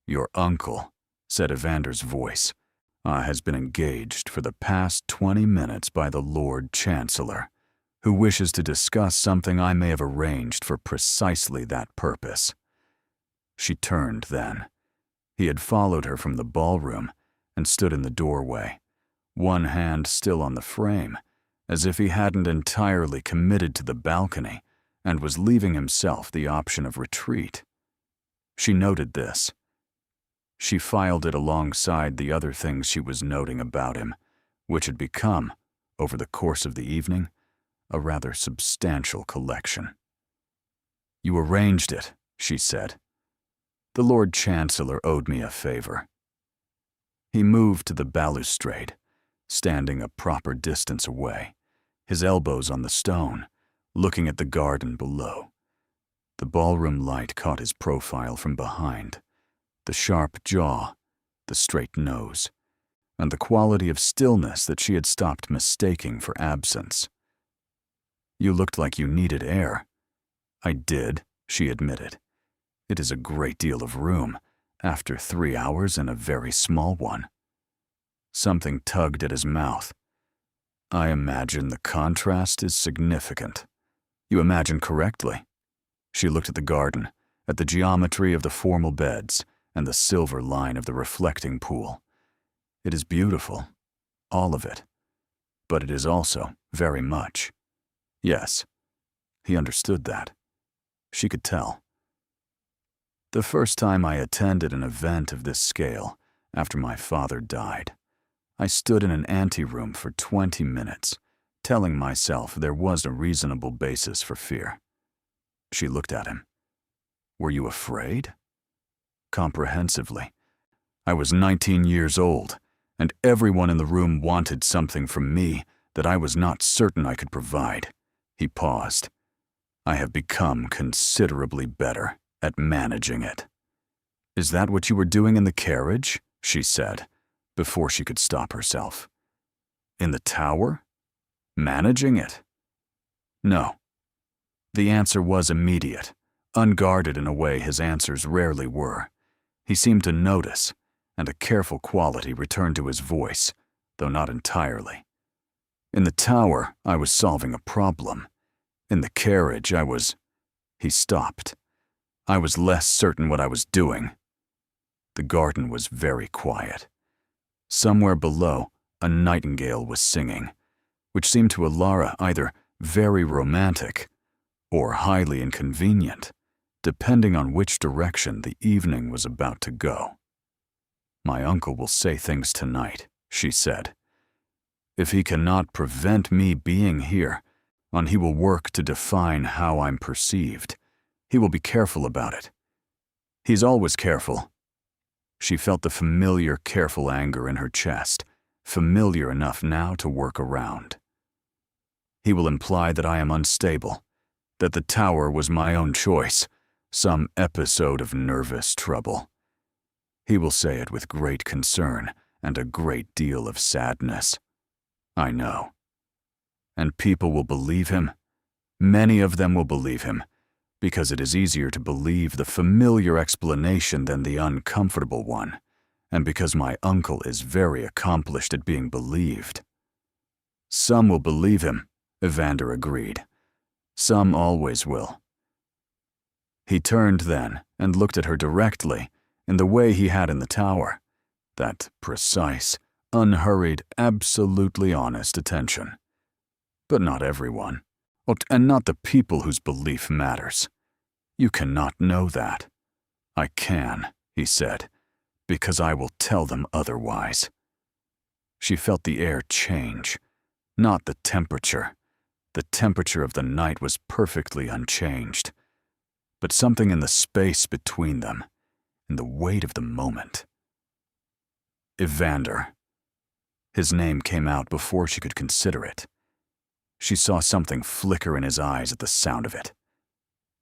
your uncle, said Evander's voice, has been engaged for the past 20 minutes by the Lord Chancellor, who wishes to discuss something I may have arranged for precisely that purpose. She turned then. He had followed her from the ballroom and stood in the doorway, one hand still on the frame, as if he hadn't entirely committed to the balcony and was leaving himself the option of retreat. She noted this. She filed it alongside the other things she was noting about him, which had become, over the course of the evening, a rather substantial collection. You arranged it, she said. The Lord Chancellor owed me a favor. He moved to the balustrade, standing a proper distance away, his elbows on the stone, looking at the garden below. The ballroom light caught his profile from behind, the sharp jaw, the straight nose, and the quality of stillness that she had stopped mistaking for absence. You looked like you needed air. I did, she admitted. It is a great deal of room, after 3 hours in a very small one. Something tugged at his mouth. I imagine the contrast is significant. You imagine correctly. She looked at the garden, at the geometry of the formal beds, and the silver line of the reflecting pool. It is beautiful, all of it. But it is also very much. Yes, he understood that. She could tell. The first time I attended an event of this scale, after my father died, I stood in an anteroom for 20 minutes, telling myself there was a reasonable basis for fear. She looked at him. Were you afraid? Comprehensively. I was 19 years old, and everyone in the room wanted something from me that I was not certain I could provide. He paused. I have become considerably better at managing it. Is that what you were doing in the carriage? She said, before she could stop herself. In the tower? Managing it? No. The answer was immediate, unguarded in a way his answers rarely were. He seemed to notice, and a careful quality returned to his voice, though not entirely. In the tower, I was solving a problem. In the carriage, I was... He stopped. I was less certain what I was doing. The garden was very quiet. Somewhere below, a nightingale was singing, which seemed to Elara either very romantic or highly inconvenient, depending on which direction the evening was about to go. My uncle will say things tonight, she said. If he cannot prevent me being here, and he will work to define how I'm perceived. He will be careful about it. He's always careful. She felt the familiar, careful anger in her chest, familiar enough now to work around. He will imply that I am unstable, that the tower was my own choice, some episode of nervous trouble. He will say it with great concern and a great deal of sadness. I know. And people will believe him. Many of them will believe him, because it is easier to believe the familiar explanation than the uncomfortable one, and because my uncle is very accomplished at being believed. Some will believe him, Evander agreed. Some always will. He turned then and looked at her directly, in the way he had in the tower, that precise, unhurried, absolutely honest attention. But not everyone, and not the people whose belief matters. You cannot know that. I can, he said, because I will tell them otherwise. She felt the air change, not the temperature. The temperature of the night was perfectly unchanged, but something in the space between them, in the weight of the moment. Evander. His name came out before she could consider it. She saw something flicker in his eyes at the sound of it.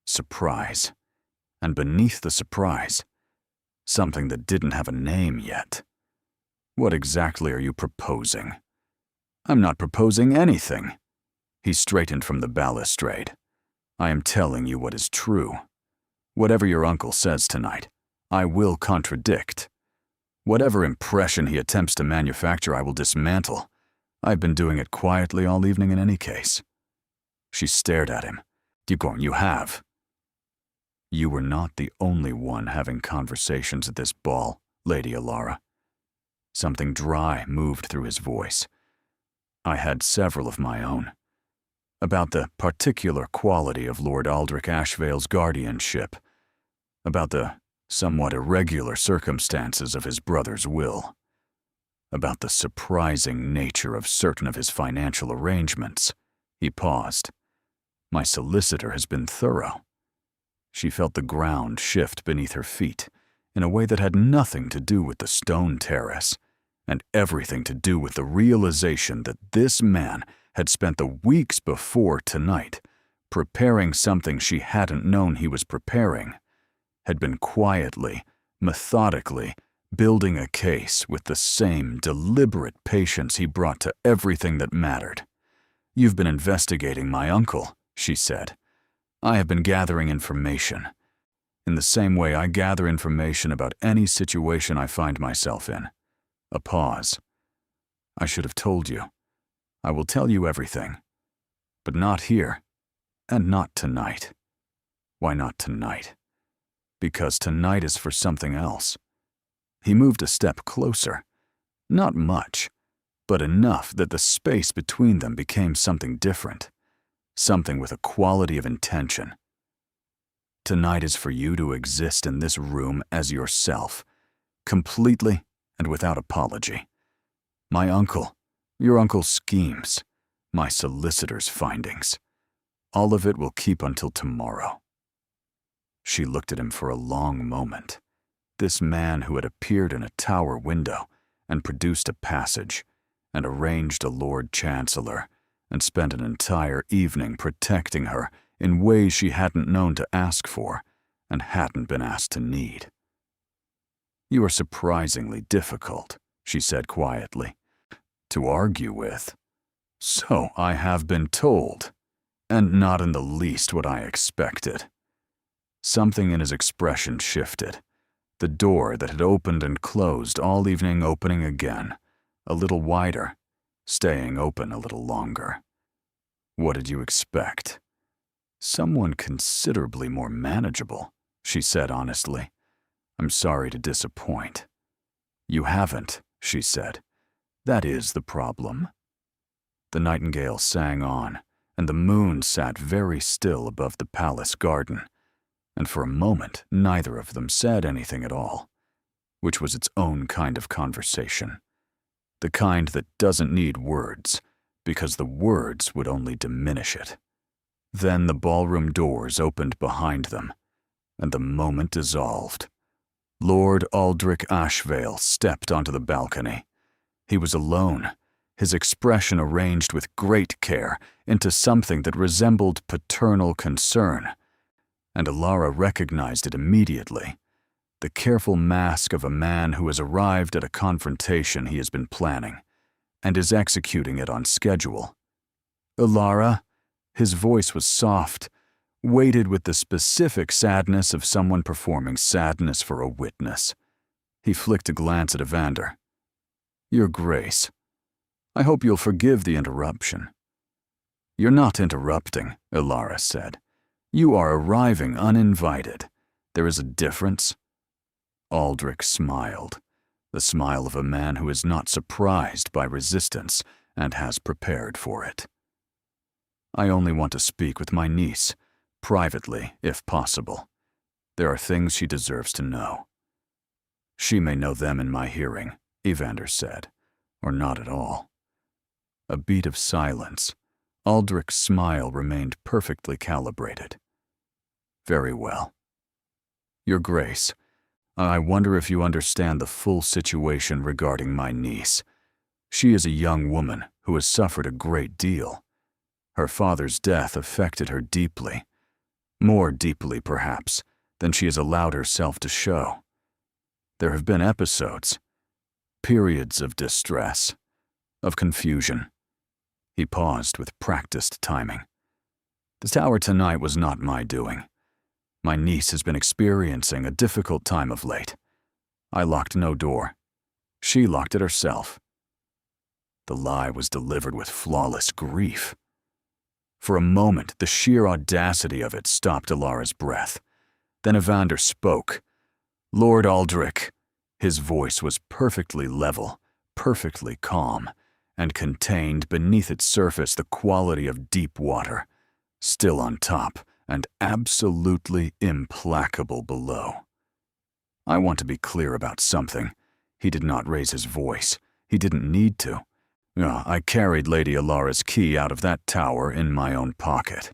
Surprise. And beneath the surprise, something that didn't have a name yet. What exactly are you proposing? I'm not proposing anything. He straightened from the balustrade. I am telling you what is true. Whatever your uncle says tonight, I will contradict. Whatever impression he attempts to manufacture, I will dismantle. I've been doing it quietly all evening in any case. She stared at him. You have. You were not the only one having conversations at this ball, Lady Elara. Something dry moved through his voice. I had several of my own. About the particular quality of Lord Aldrich Ashvale's guardianship. About the somewhat irregular circumstances of his brother's will. About the surprising nature of certain of his financial arrangements. He paused. My solicitor has been thorough. She felt the ground shift beneath her feet in a way that had nothing to do with the stone terrace, and everything to do with the realization that this man had spent the weeks before tonight preparing something she hadn't known he was preparing, had been quietly, methodically, building a case with the same deliberate patience he brought to everything that mattered. You've been investigating my uncle, she said. I have been gathering information. In the same way I gather information about any situation I find myself in. A pause. I should have told you. I will tell you everything. But not here. And not tonight. Why not tonight? Because tonight is for something else. He moved a step closer. Not much, but enough that the space between them became something different. Something with a quality of intention. Tonight is for you to exist in this room as yourself, completely and without apology. My uncle, your uncle's schemes, my solicitor's findings, all of it will keep until tomorrow. She looked at him for a long moment. This man who had appeared in a tower window and produced a passage and arranged a Lord Chancellor and spent an entire evening protecting her in ways she hadn't known to ask for and hadn't been asked to need. You are surprisingly difficult, she said quietly, to argue with. So I have been told, and not in the least what I expected. Something in his expression shifted. The door that had opened and closed all evening opening again, a little wider, staying open a little longer. What did you expect? Someone considerably more manageable, she said honestly. I'm sorry to disappoint. You haven't, she said. That is the problem. The nightingale sang on, and the moon sat very still above the palace garden, and for a moment neither of them said anything at all, which was its own kind of conversation. The kind that doesn't need words, because the words would only diminish it. Then the ballroom doors opened behind them, and the moment dissolved. Lord Aldrich Ashvale stepped onto the balcony. He was alone, his expression arranged with great care into something that resembled paternal concern, and Elara recognized it immediately. The careful mask of a man who has arrived at a confrontation he has been planning, and is executing it on schedule. Elara, his voice was soft, weighted with the specific sadness of someone performing sadness for a witness. He flicked a glance at Evander. Your Grace, I hope you'll forgive the interruption. You're not interrupting, Elara said. You are arriving uninvited. There is a difference. Aldrich smiled, the smile of a man who is not surprised by resistance and has prepared for it. I only want to speak with my niece, privately, if possible. There are things she deserves to know. She may know them in my hearing, Evander said, or not at all. A beat of silence. Aldrich's smile remained perfectly calibrated. Very well. Your Grace, I wonder if you understand the full situation regarding my niece. She is a young woman who has suffered a great deal. Her father's death affected her deeply. More deeply, perhaps, than she has allowed herself to show. There have been episodes, periods of distress, of confusion. He paused with practiced timing. The tower tonight was not my doing. My niece has been experiencing a difficult time of late. I locked no door. She locked it herself. The lie was delivered with flawless grief. For a moment, the sheer audacity of it stopped Elara's breath. Then Evander spoke. Lord Aldrich. His voice was perfectly level, perfectly calm, and contained beneath its surface the quality of deep water, still on top and absolutely implacable below. I want to be clear about something. He did not raise his voice. He didn't need to. I carried Lady Elara's key out of that tower in my own pocket.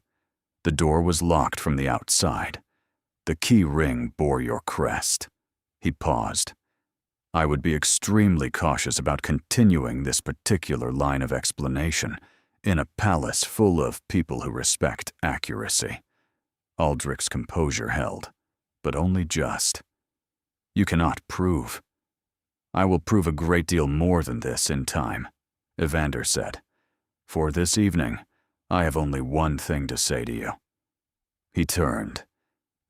The door was locked from the outside. The key ring bore your crest. He paused. I would be extremely cautious about continuing this particular line of explanation in a palace full of people who respect accuracy. Aldrich's composure held, but only just. You cannot prove. I will prove a great deal more than this in time, Evander said. For this evening, I have only one thing to say to you. He turned,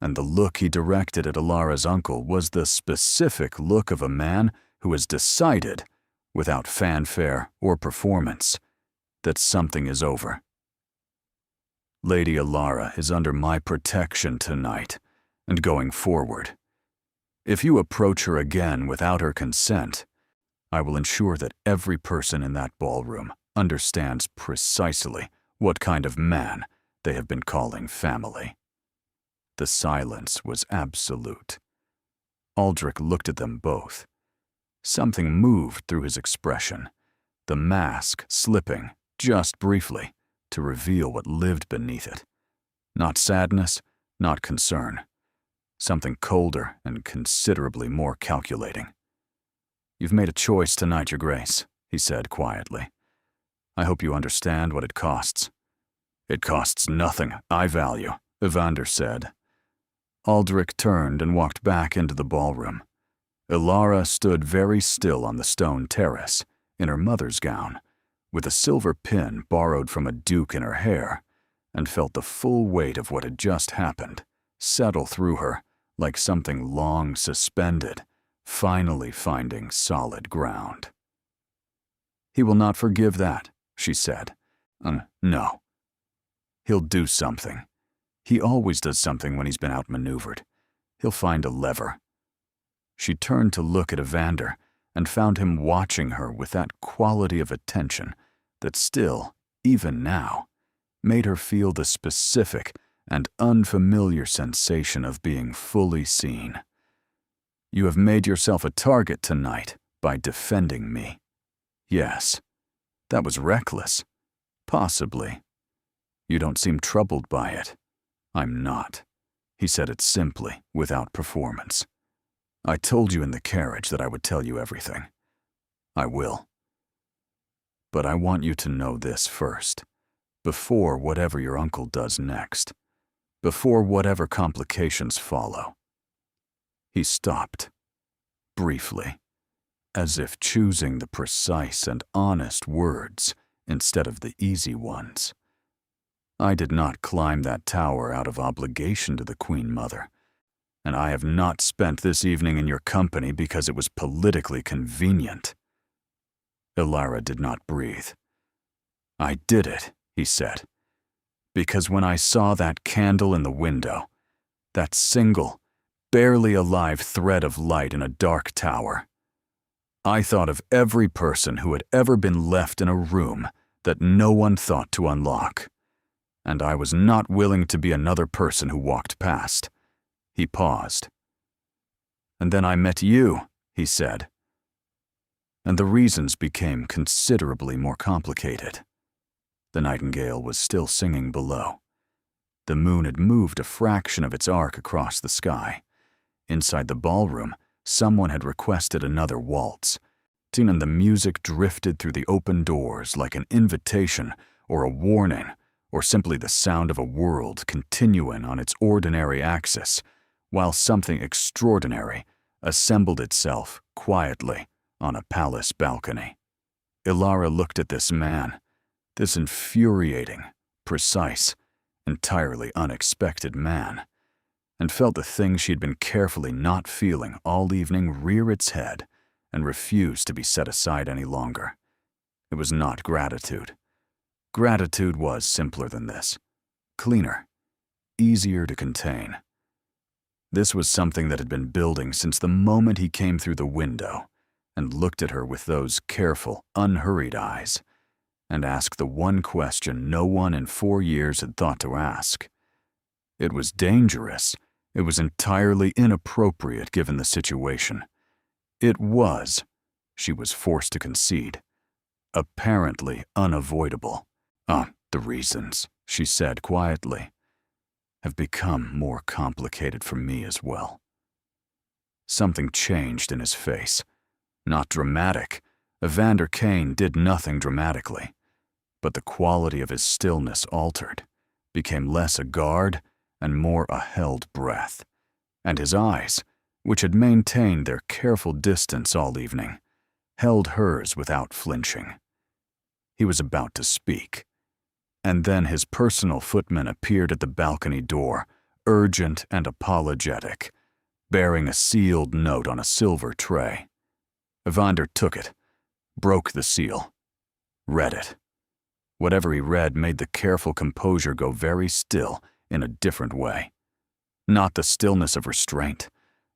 and the look he directed at Elara's uncle was the specific look of a man who has decided, without fanfare or performance, that something is over. Lady Elara is under my protection tonight, and going forward. If you approach her again without her consent, I will ensure that every person in that ballroom understands precisely what kind of man they have been calling family." The silence was absolute. Aldrich looked at them both. Something moved through his expression, the mask slipping, just briefly, to reveal what lived beneath it. Not sadness, not concern. Something colder and considerably more calculating. "You've made a choice tonight, Your Grace," he said quietly. "I hope you understand what it costs." "It costs nothing I value," Evander said. Aldrich turned and walked back into the ballroom. Elara stood very still on the stone terrace, in her mother's gown, with a silver pin borrowed from a duke in her hair, and felt the full weight of what had just happened settle through her like something long suspended, finally finding solid ground. "He will not forgive that," she said. No. He'll do something. He always does something when he's been outmaneuvered. He'll find a lever." She turned to look at Evander and found him watching her with that quality of attention that still, even now, made her feel the specific and unfamiliar sensation of being fully seen. "You have made yourself a target tonight by defending me." "Yes. That was reckless. Possibly. You don't seem troubled by it." "I'm not." He said it simply, without performance. "I told you in the carriage that I would tell you everything. I will. But I want you to know this first, before whatever your uncle does next, before whatever complications follow." He stopped, briefly, as if choosing the precise and honest words instead of the easy ones. "I did not climb that tower out of obligation to the Queen Mother, and I have not spent this evening in your company because it was politically convenient." Elara did not breathe. "I did it," he said, "because when I saw that candle in the window, that single, barely alive thread of light in a dark tower, I thought of every person who had ever been left in a room that no one thought to unlock. And I was not willing to be another person who walked past." He paused. "And then I met you," he said. And the reasons became considerably more complicated. The nightingale was still singing below. The moon had moved a fraction of its arc across the sky. Inside the ballroom, someone had requested another waltz, and the music drifted through the open doors like an invitation or a warning, or simply the sound of a world continuing on its ordinary axis, while something extraordinary assembled itself quietly on a palace balcony. Elara looked at this man, this infuriating, precise, entirely unexpected man, and felt the thing she had been carefully not feeling all evening rear its head and refuse to be set aside any longer. It was not gratitude. Gratitude was simpler than this, cleaner, easier to contain. This was something that had been building since the moment he came through the window and looked at her with those careful, unhurried eyes, and asked the one question no one in 4 years had thought to ask. It was dangerous. It was entirely inappropriate given the situation. It was, she was forced to concede, apparently unavoidable. The reasons," she said quietly, "have become more complicated for me as well." Something changed in his face. Not dramatic. Evander Cayne did nothing dramatically. But the quality of his stillness altered, became less a guard and more a held breath. And his eyes, which had maintained their careful distance all evening, held hers without flinching. He was about to speak. And then his personal footman appeared at the balcony door, urgent and apologetic, bearing a sealed note on a silver tray. Evander took it, broke the seal, read it. Whatever he read made the careful composure go very still in a different way. Not the stillness of restraint,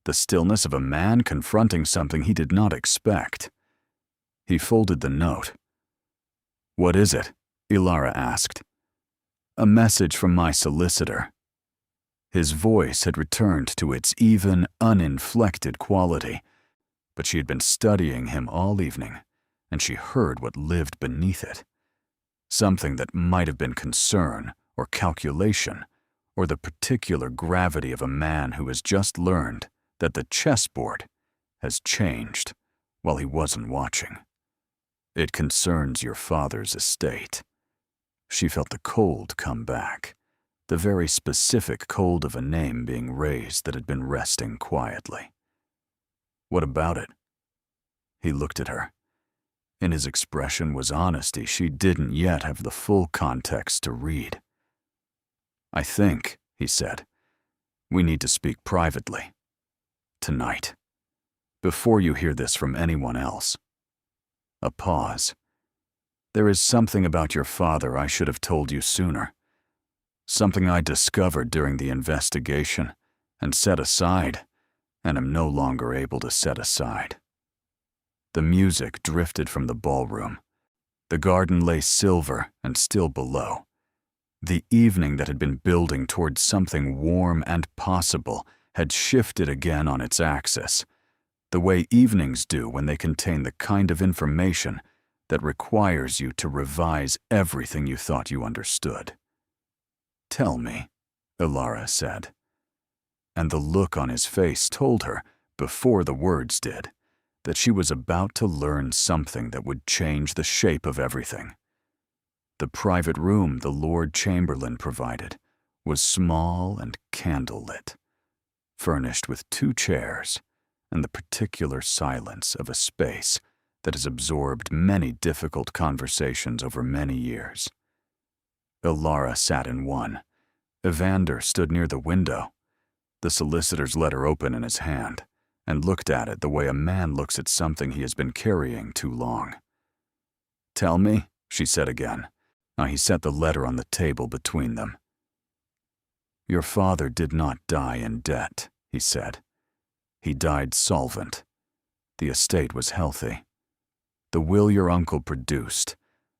the stillness of a man confronting something he did not expect. He folded the note. "What is it?" Elara asked. "A message from my solicitor." His voice had returned to its even, uninflected quality, but she had been studying him all evening, and she heard what lived beneath it. Something that might have been concern or calculation, or the particular gravity of a man who has just learned that the chessboard has changed while he wasn't watching. "It concerns your father's estate." She felt the cold come back, the very specific cold of a name being raised that had been resting quietly. "What about it?" He looked at her. In his expression was honesty she didn't yet have the full context to read. "I think," he said, "we need to speak privately. Tonight. Before you hear this from anyone else." A pause. "There is something about your father I should have told you sooner. Something I discovered during the investigation and set aside, and am no longer able to set aside." The music drifted from the ballroom. The garden lay silver and still below. The evening that had been building towards something warm and possible had shifted again on its axis, the way evenings do when they contain the kind of information that requires you to revise everything you thought you understood. "Tell me," Elara said. And the look on his face told her, before the words did, that she was about to learn something that would change the shape of everything. The private room the Lord Chamberlain provided was small and candlelit, furnished with 2 chairs and the particular silence of a space that has absorbed many difficult conversations over many years. Elara sat in one. Evander stood near the window, the solicitor's letter open in his hand, and looked at it the way a man looks at something he has been carrying too long. "Tell me," she said again. Now he set the letter on the table between them. "Your father did not die in debt," he said. "He died solvent. The estate was healthy. The will your uncle produced,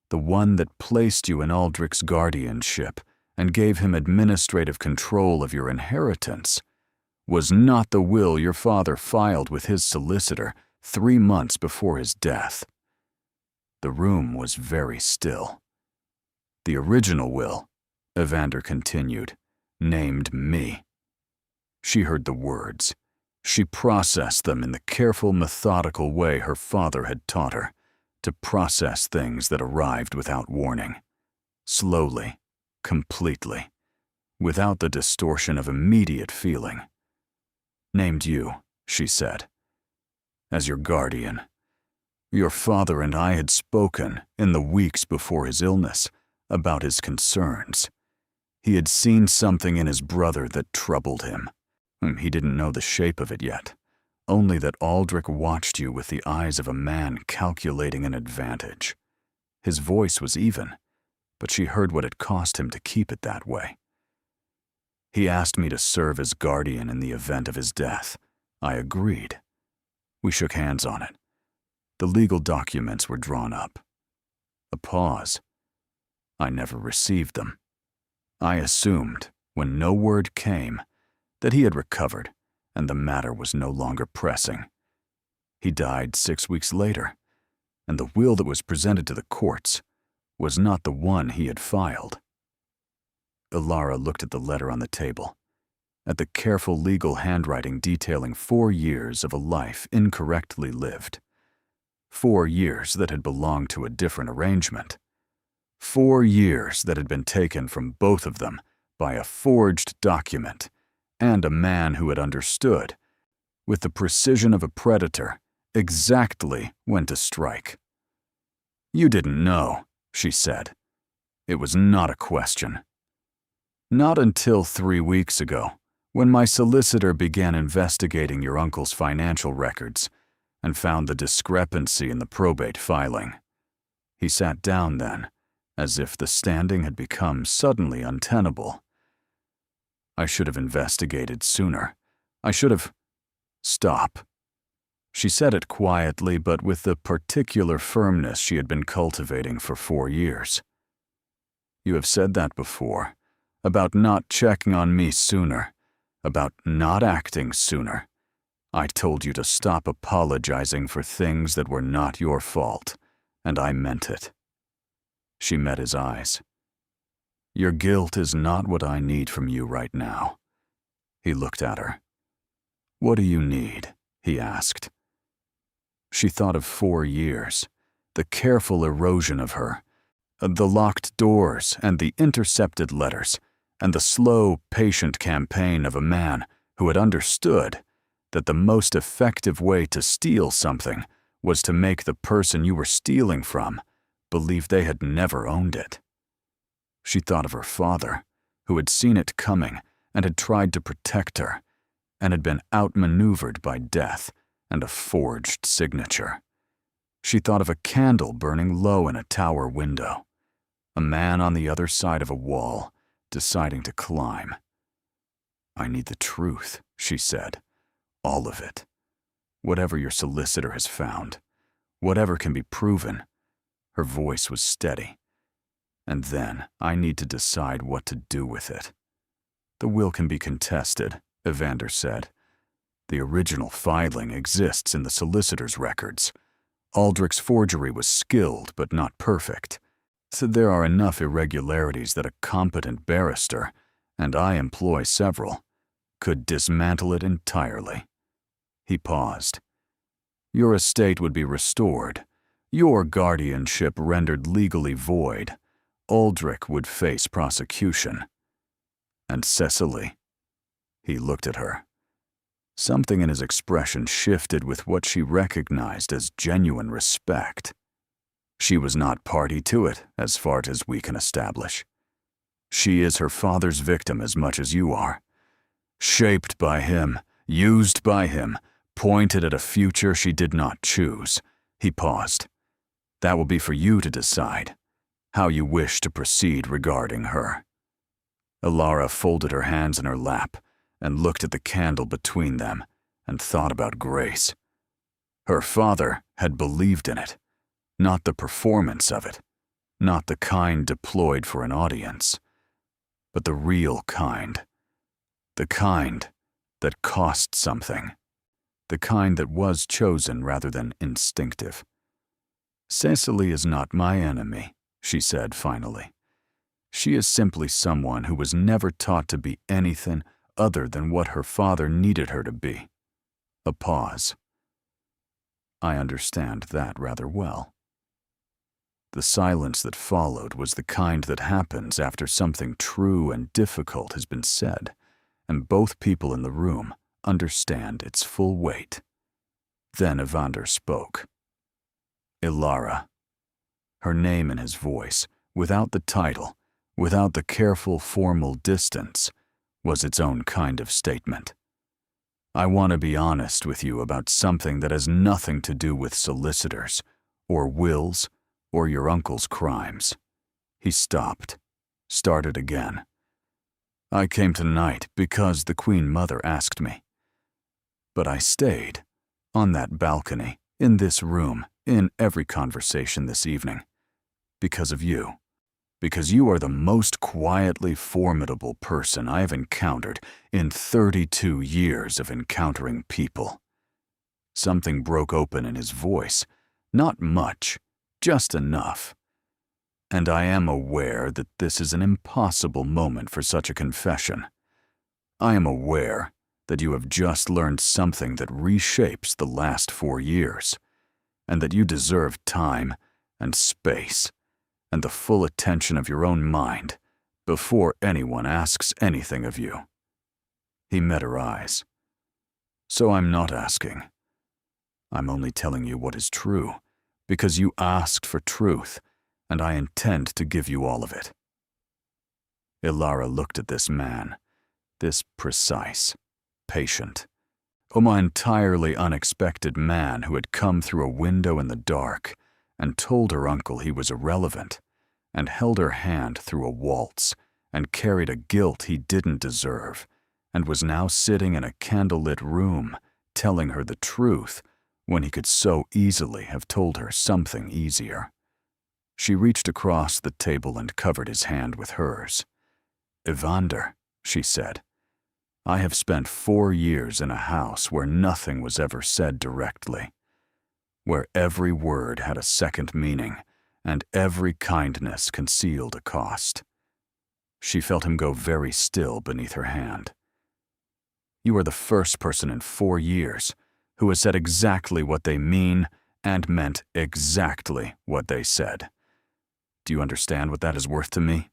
the one that placed you in Aldrich's guardianship and gave him administrative control of your inheritance, was not the will your father filed with his solicitor 3 months before his death." The room was very still. "The original will," Evander continued, "named me." She heard the words. She processed them in the careful, methodical way her father had taught her, to process things that arrived without warning. Slowly, completely, without the distortion of immediate feeling. "Named you," she said, "as your guardian. Your father and I had spoken, in the weeks before his illness, about his concerns. He had seen something in his brother that troubled him. He didn't know the shape of it yet, only that Aldrich watched you with the eyes of a man calculating an advantage. His voice was even, but she heard what it cost him to keep it that way. He asked me to serve as guardian in the event of his death. I agreed. We shook hands on it. The legal documents were drawn up." A pause. "I never received them. I assumed, when no word came, that he had recovered and the matter was no longer pressing. He died 6 weeks later, and the will that was presented to the courts was not the one he had filed." Elara looked at the letter on the table, at the careful legal handwriting detailing 4 years of a life incorrectly lived. 4 years that had belonged to a different arrangement. 4 years that had been taken from both of them by a forged document and a man who had understood, with the precision of a predator, exactly when to strike. "You didn't know," she said. "It was not a question." "Not until 3 weeks ago, when my solicitor began investigating your uncle's financial records and found the discrepancy in the probate filing. He sat down then as if the standing had become suddenly untenable. I should have investigated sooner. I should have... Stop. She said it quietly, but with the particular firmness she had been cultivating for 4 years. You have said that before, about not checking on me sooner, about not acting sooner. I told you to stop apologizing for things that were not your fault, and I meant it. She met his eyes. Your guilt is not what I need from you right now. He looked at her. What do you need? He asked. She thought of 4 years, the careful erosion of her, the locked doors and the intercepted letters, and the slow, patient campaign of a man who had understood that the most effective way to steal something was to make the person you were stealing from believe they had never owned it. She thought of her father, who had seen it coming and had tried to protect her, and had been outmaneuvered by death and a forged signature. She thought of a candle burning low in a tower window, a man on the other side of a wall deciding to climb. I need the truth, she said. All of it. Whatever your solicitor has found. Whatever can be proven. Her voice was steady. And then I need to decide what to do with it. The will can be contested, Evander said. The original filing exists in the solicitor's records. Aldrich's forgery was skilled but not perfect. So there are enough irregularities that a competent barrister, and I employ several, could dismantle it entirely. He paused. Your estate would be restored, your guardianship rendered legally void. Aldrich would face prosecution. And Cecily? He looked at her. Something in his expression shifted with what she recognized as genuine respect. She was not party to it, as far as we can establish. She is her father's victim as much as you are. Shaped by him, used by him, pointed at a future she did not choose. He paused. That will be for you to decide, how you wish to proceed regarding her. Elara folded her hands in her lap and looked at the candle between them and thought about Grace. Her father had believed in it, not the performance of it, not the kind deployed for an audience, but the real kind. The kind that cost something. The kind that was chosen rather than instinctive. Cecily is not my enemy, she said finally. She is simply someone who was never taught to be anything other than what her father needed her to be. A pause. I understand that rather well. The silence that followed was the kind that happens after something true and difficult has been said, and both people in the room understand its full weight. Then Evander spoke. Elara. Her name in his voice, without the title, without the careful formal distance, was its own kind of statement. I want to be honest with you about something that has nothing to do with solicitors, or wills, or your uncle's crimes. He stopped, started again. I came tonight because the Queen Mother asked me. But I stayed, on that balcony, in this room, in every conversation this evening, because of you. Because you are the most quietly formidable person I have encountered in 32 years of encountering people. Something broke open in his voice, not much, just enough. And I am aware that this is an impossible moment for such a confession. I am aware that you have just learned something that reshapes the last 4 years, and that you deserve time and space and the full attention of your own mind before anyone asks anything of you. He met her eyes. So I'm not asking. I'm only telling you what is true, because you asked for truth, and I intend to give you all of it. Elara looked at this man, this precise, patient, entirely unexpected man who had come through a window in the dark and told her uncle he was irrelevant, and held her hand through a waltz, and carried a guilt he didn't deserve, and was now sitting in a candlelit room, telling her the truth, when he could so easily have told her something easier. She reached across the table and covered his hand with hers. "Evander," she said, "I have spent 4 years in a house where nothing was ever said directly, where every word had a second meaning, and every kindness concealed a cost." She felt him go very still beneath her hand. "You are the first person in 4 years who has said exactly what they mean and meant exactly what they said. Do you understand what that is worth to me?"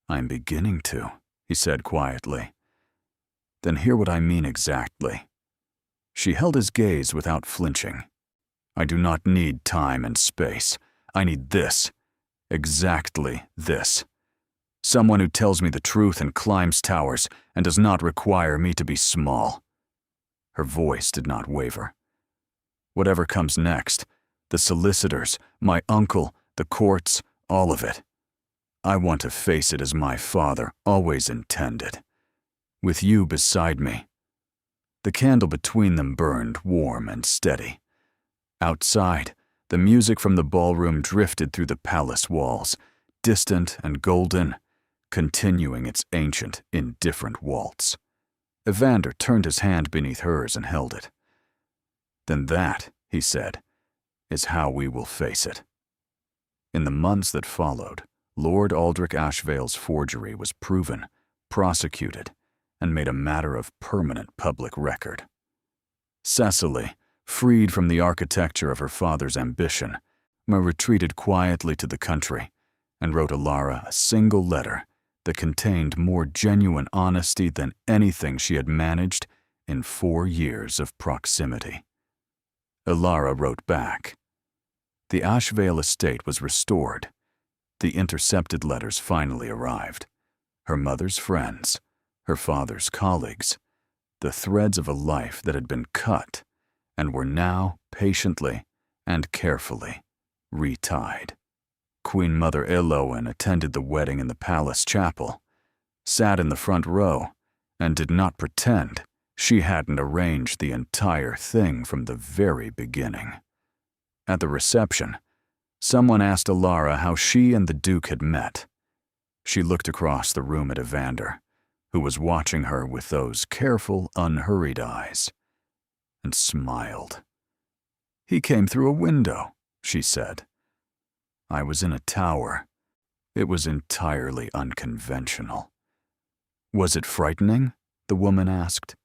"I am beginning to," he said quietly. "Then hear what I mean exactly." She held his gaze without flinching. "I do not need time and space. I need this. Exactly this. Someone who tells me the truth and climbs towers and does not require me to be small." Her voice did not waver. "Whatever comes next, the solicitors, my uncle, the courts, all of it. I want to face it as my father always intended. With you beside me." The candle between them burned warm and steady. Outside, the music from the ballroom drifted through the palace walls, distant and golden, continuing its ancient, indifferent waltz. Evander turned his hand beneath hers and held it. "Then that," he said, "is how we will face it." In the months that followed, Lord Aldrich Ashvale's forgery was proven, prosecuted, and made a matter of permanent public record. Cecily, freed from the architecture of her father's ambition, retreated quietly to the country and wrote Elara a single letter that contained more genuine honesty than anything she had managed in 4 years of proximity. Elara wrote back. The Ashvale estate was restored. The intercepted letters finally arrived. Her mother's friends, her father's colleagues, the threads of a life that had been cut and were now patiently and carefully retied. Queen Mother Elowen attended the wedding in the palace chapel, sat in the front row, and did not pretend she hadn't arranged the entire thing from the very beginning. At the reception, someone asked Elara how she and the Duke had met. She looked across the room at Evander, who was watching her with those careful, unhurried eyes, and smiled. "He came through a window," she said. "I was in a tower. It was entirely unconventional." "Was it frightening?" the woman asked.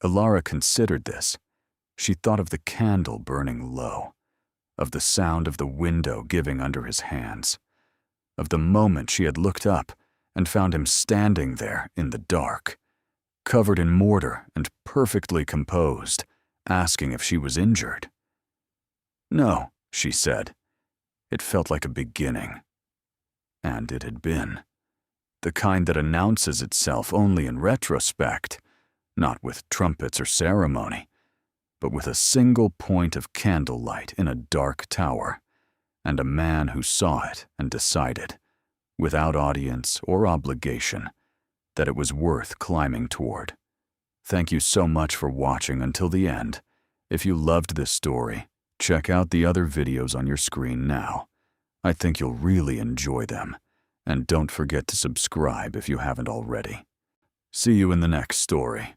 Elara considered this. She thought of the candle burning low, of the sound of the window giving under his hands, of the moment she had looked up and found him standing there in the dark, covered in mortar and perfectly composed, asking if she was injured. "No," she said. It felt like a beginning. And it had been. The kind that announces itself only in retrospect, not with trumpets or ceremony, but with a single point of candlelight in a dark tower, and a man who saw it and decided, without audience or obligation, that it was worth climbing toward. Thank you so much for watching until the end. If you loved this story, check out the other videos on your screen now. I think you'll really enjoy them. And don't forget to subscribe if you haven't already. See you in the next story.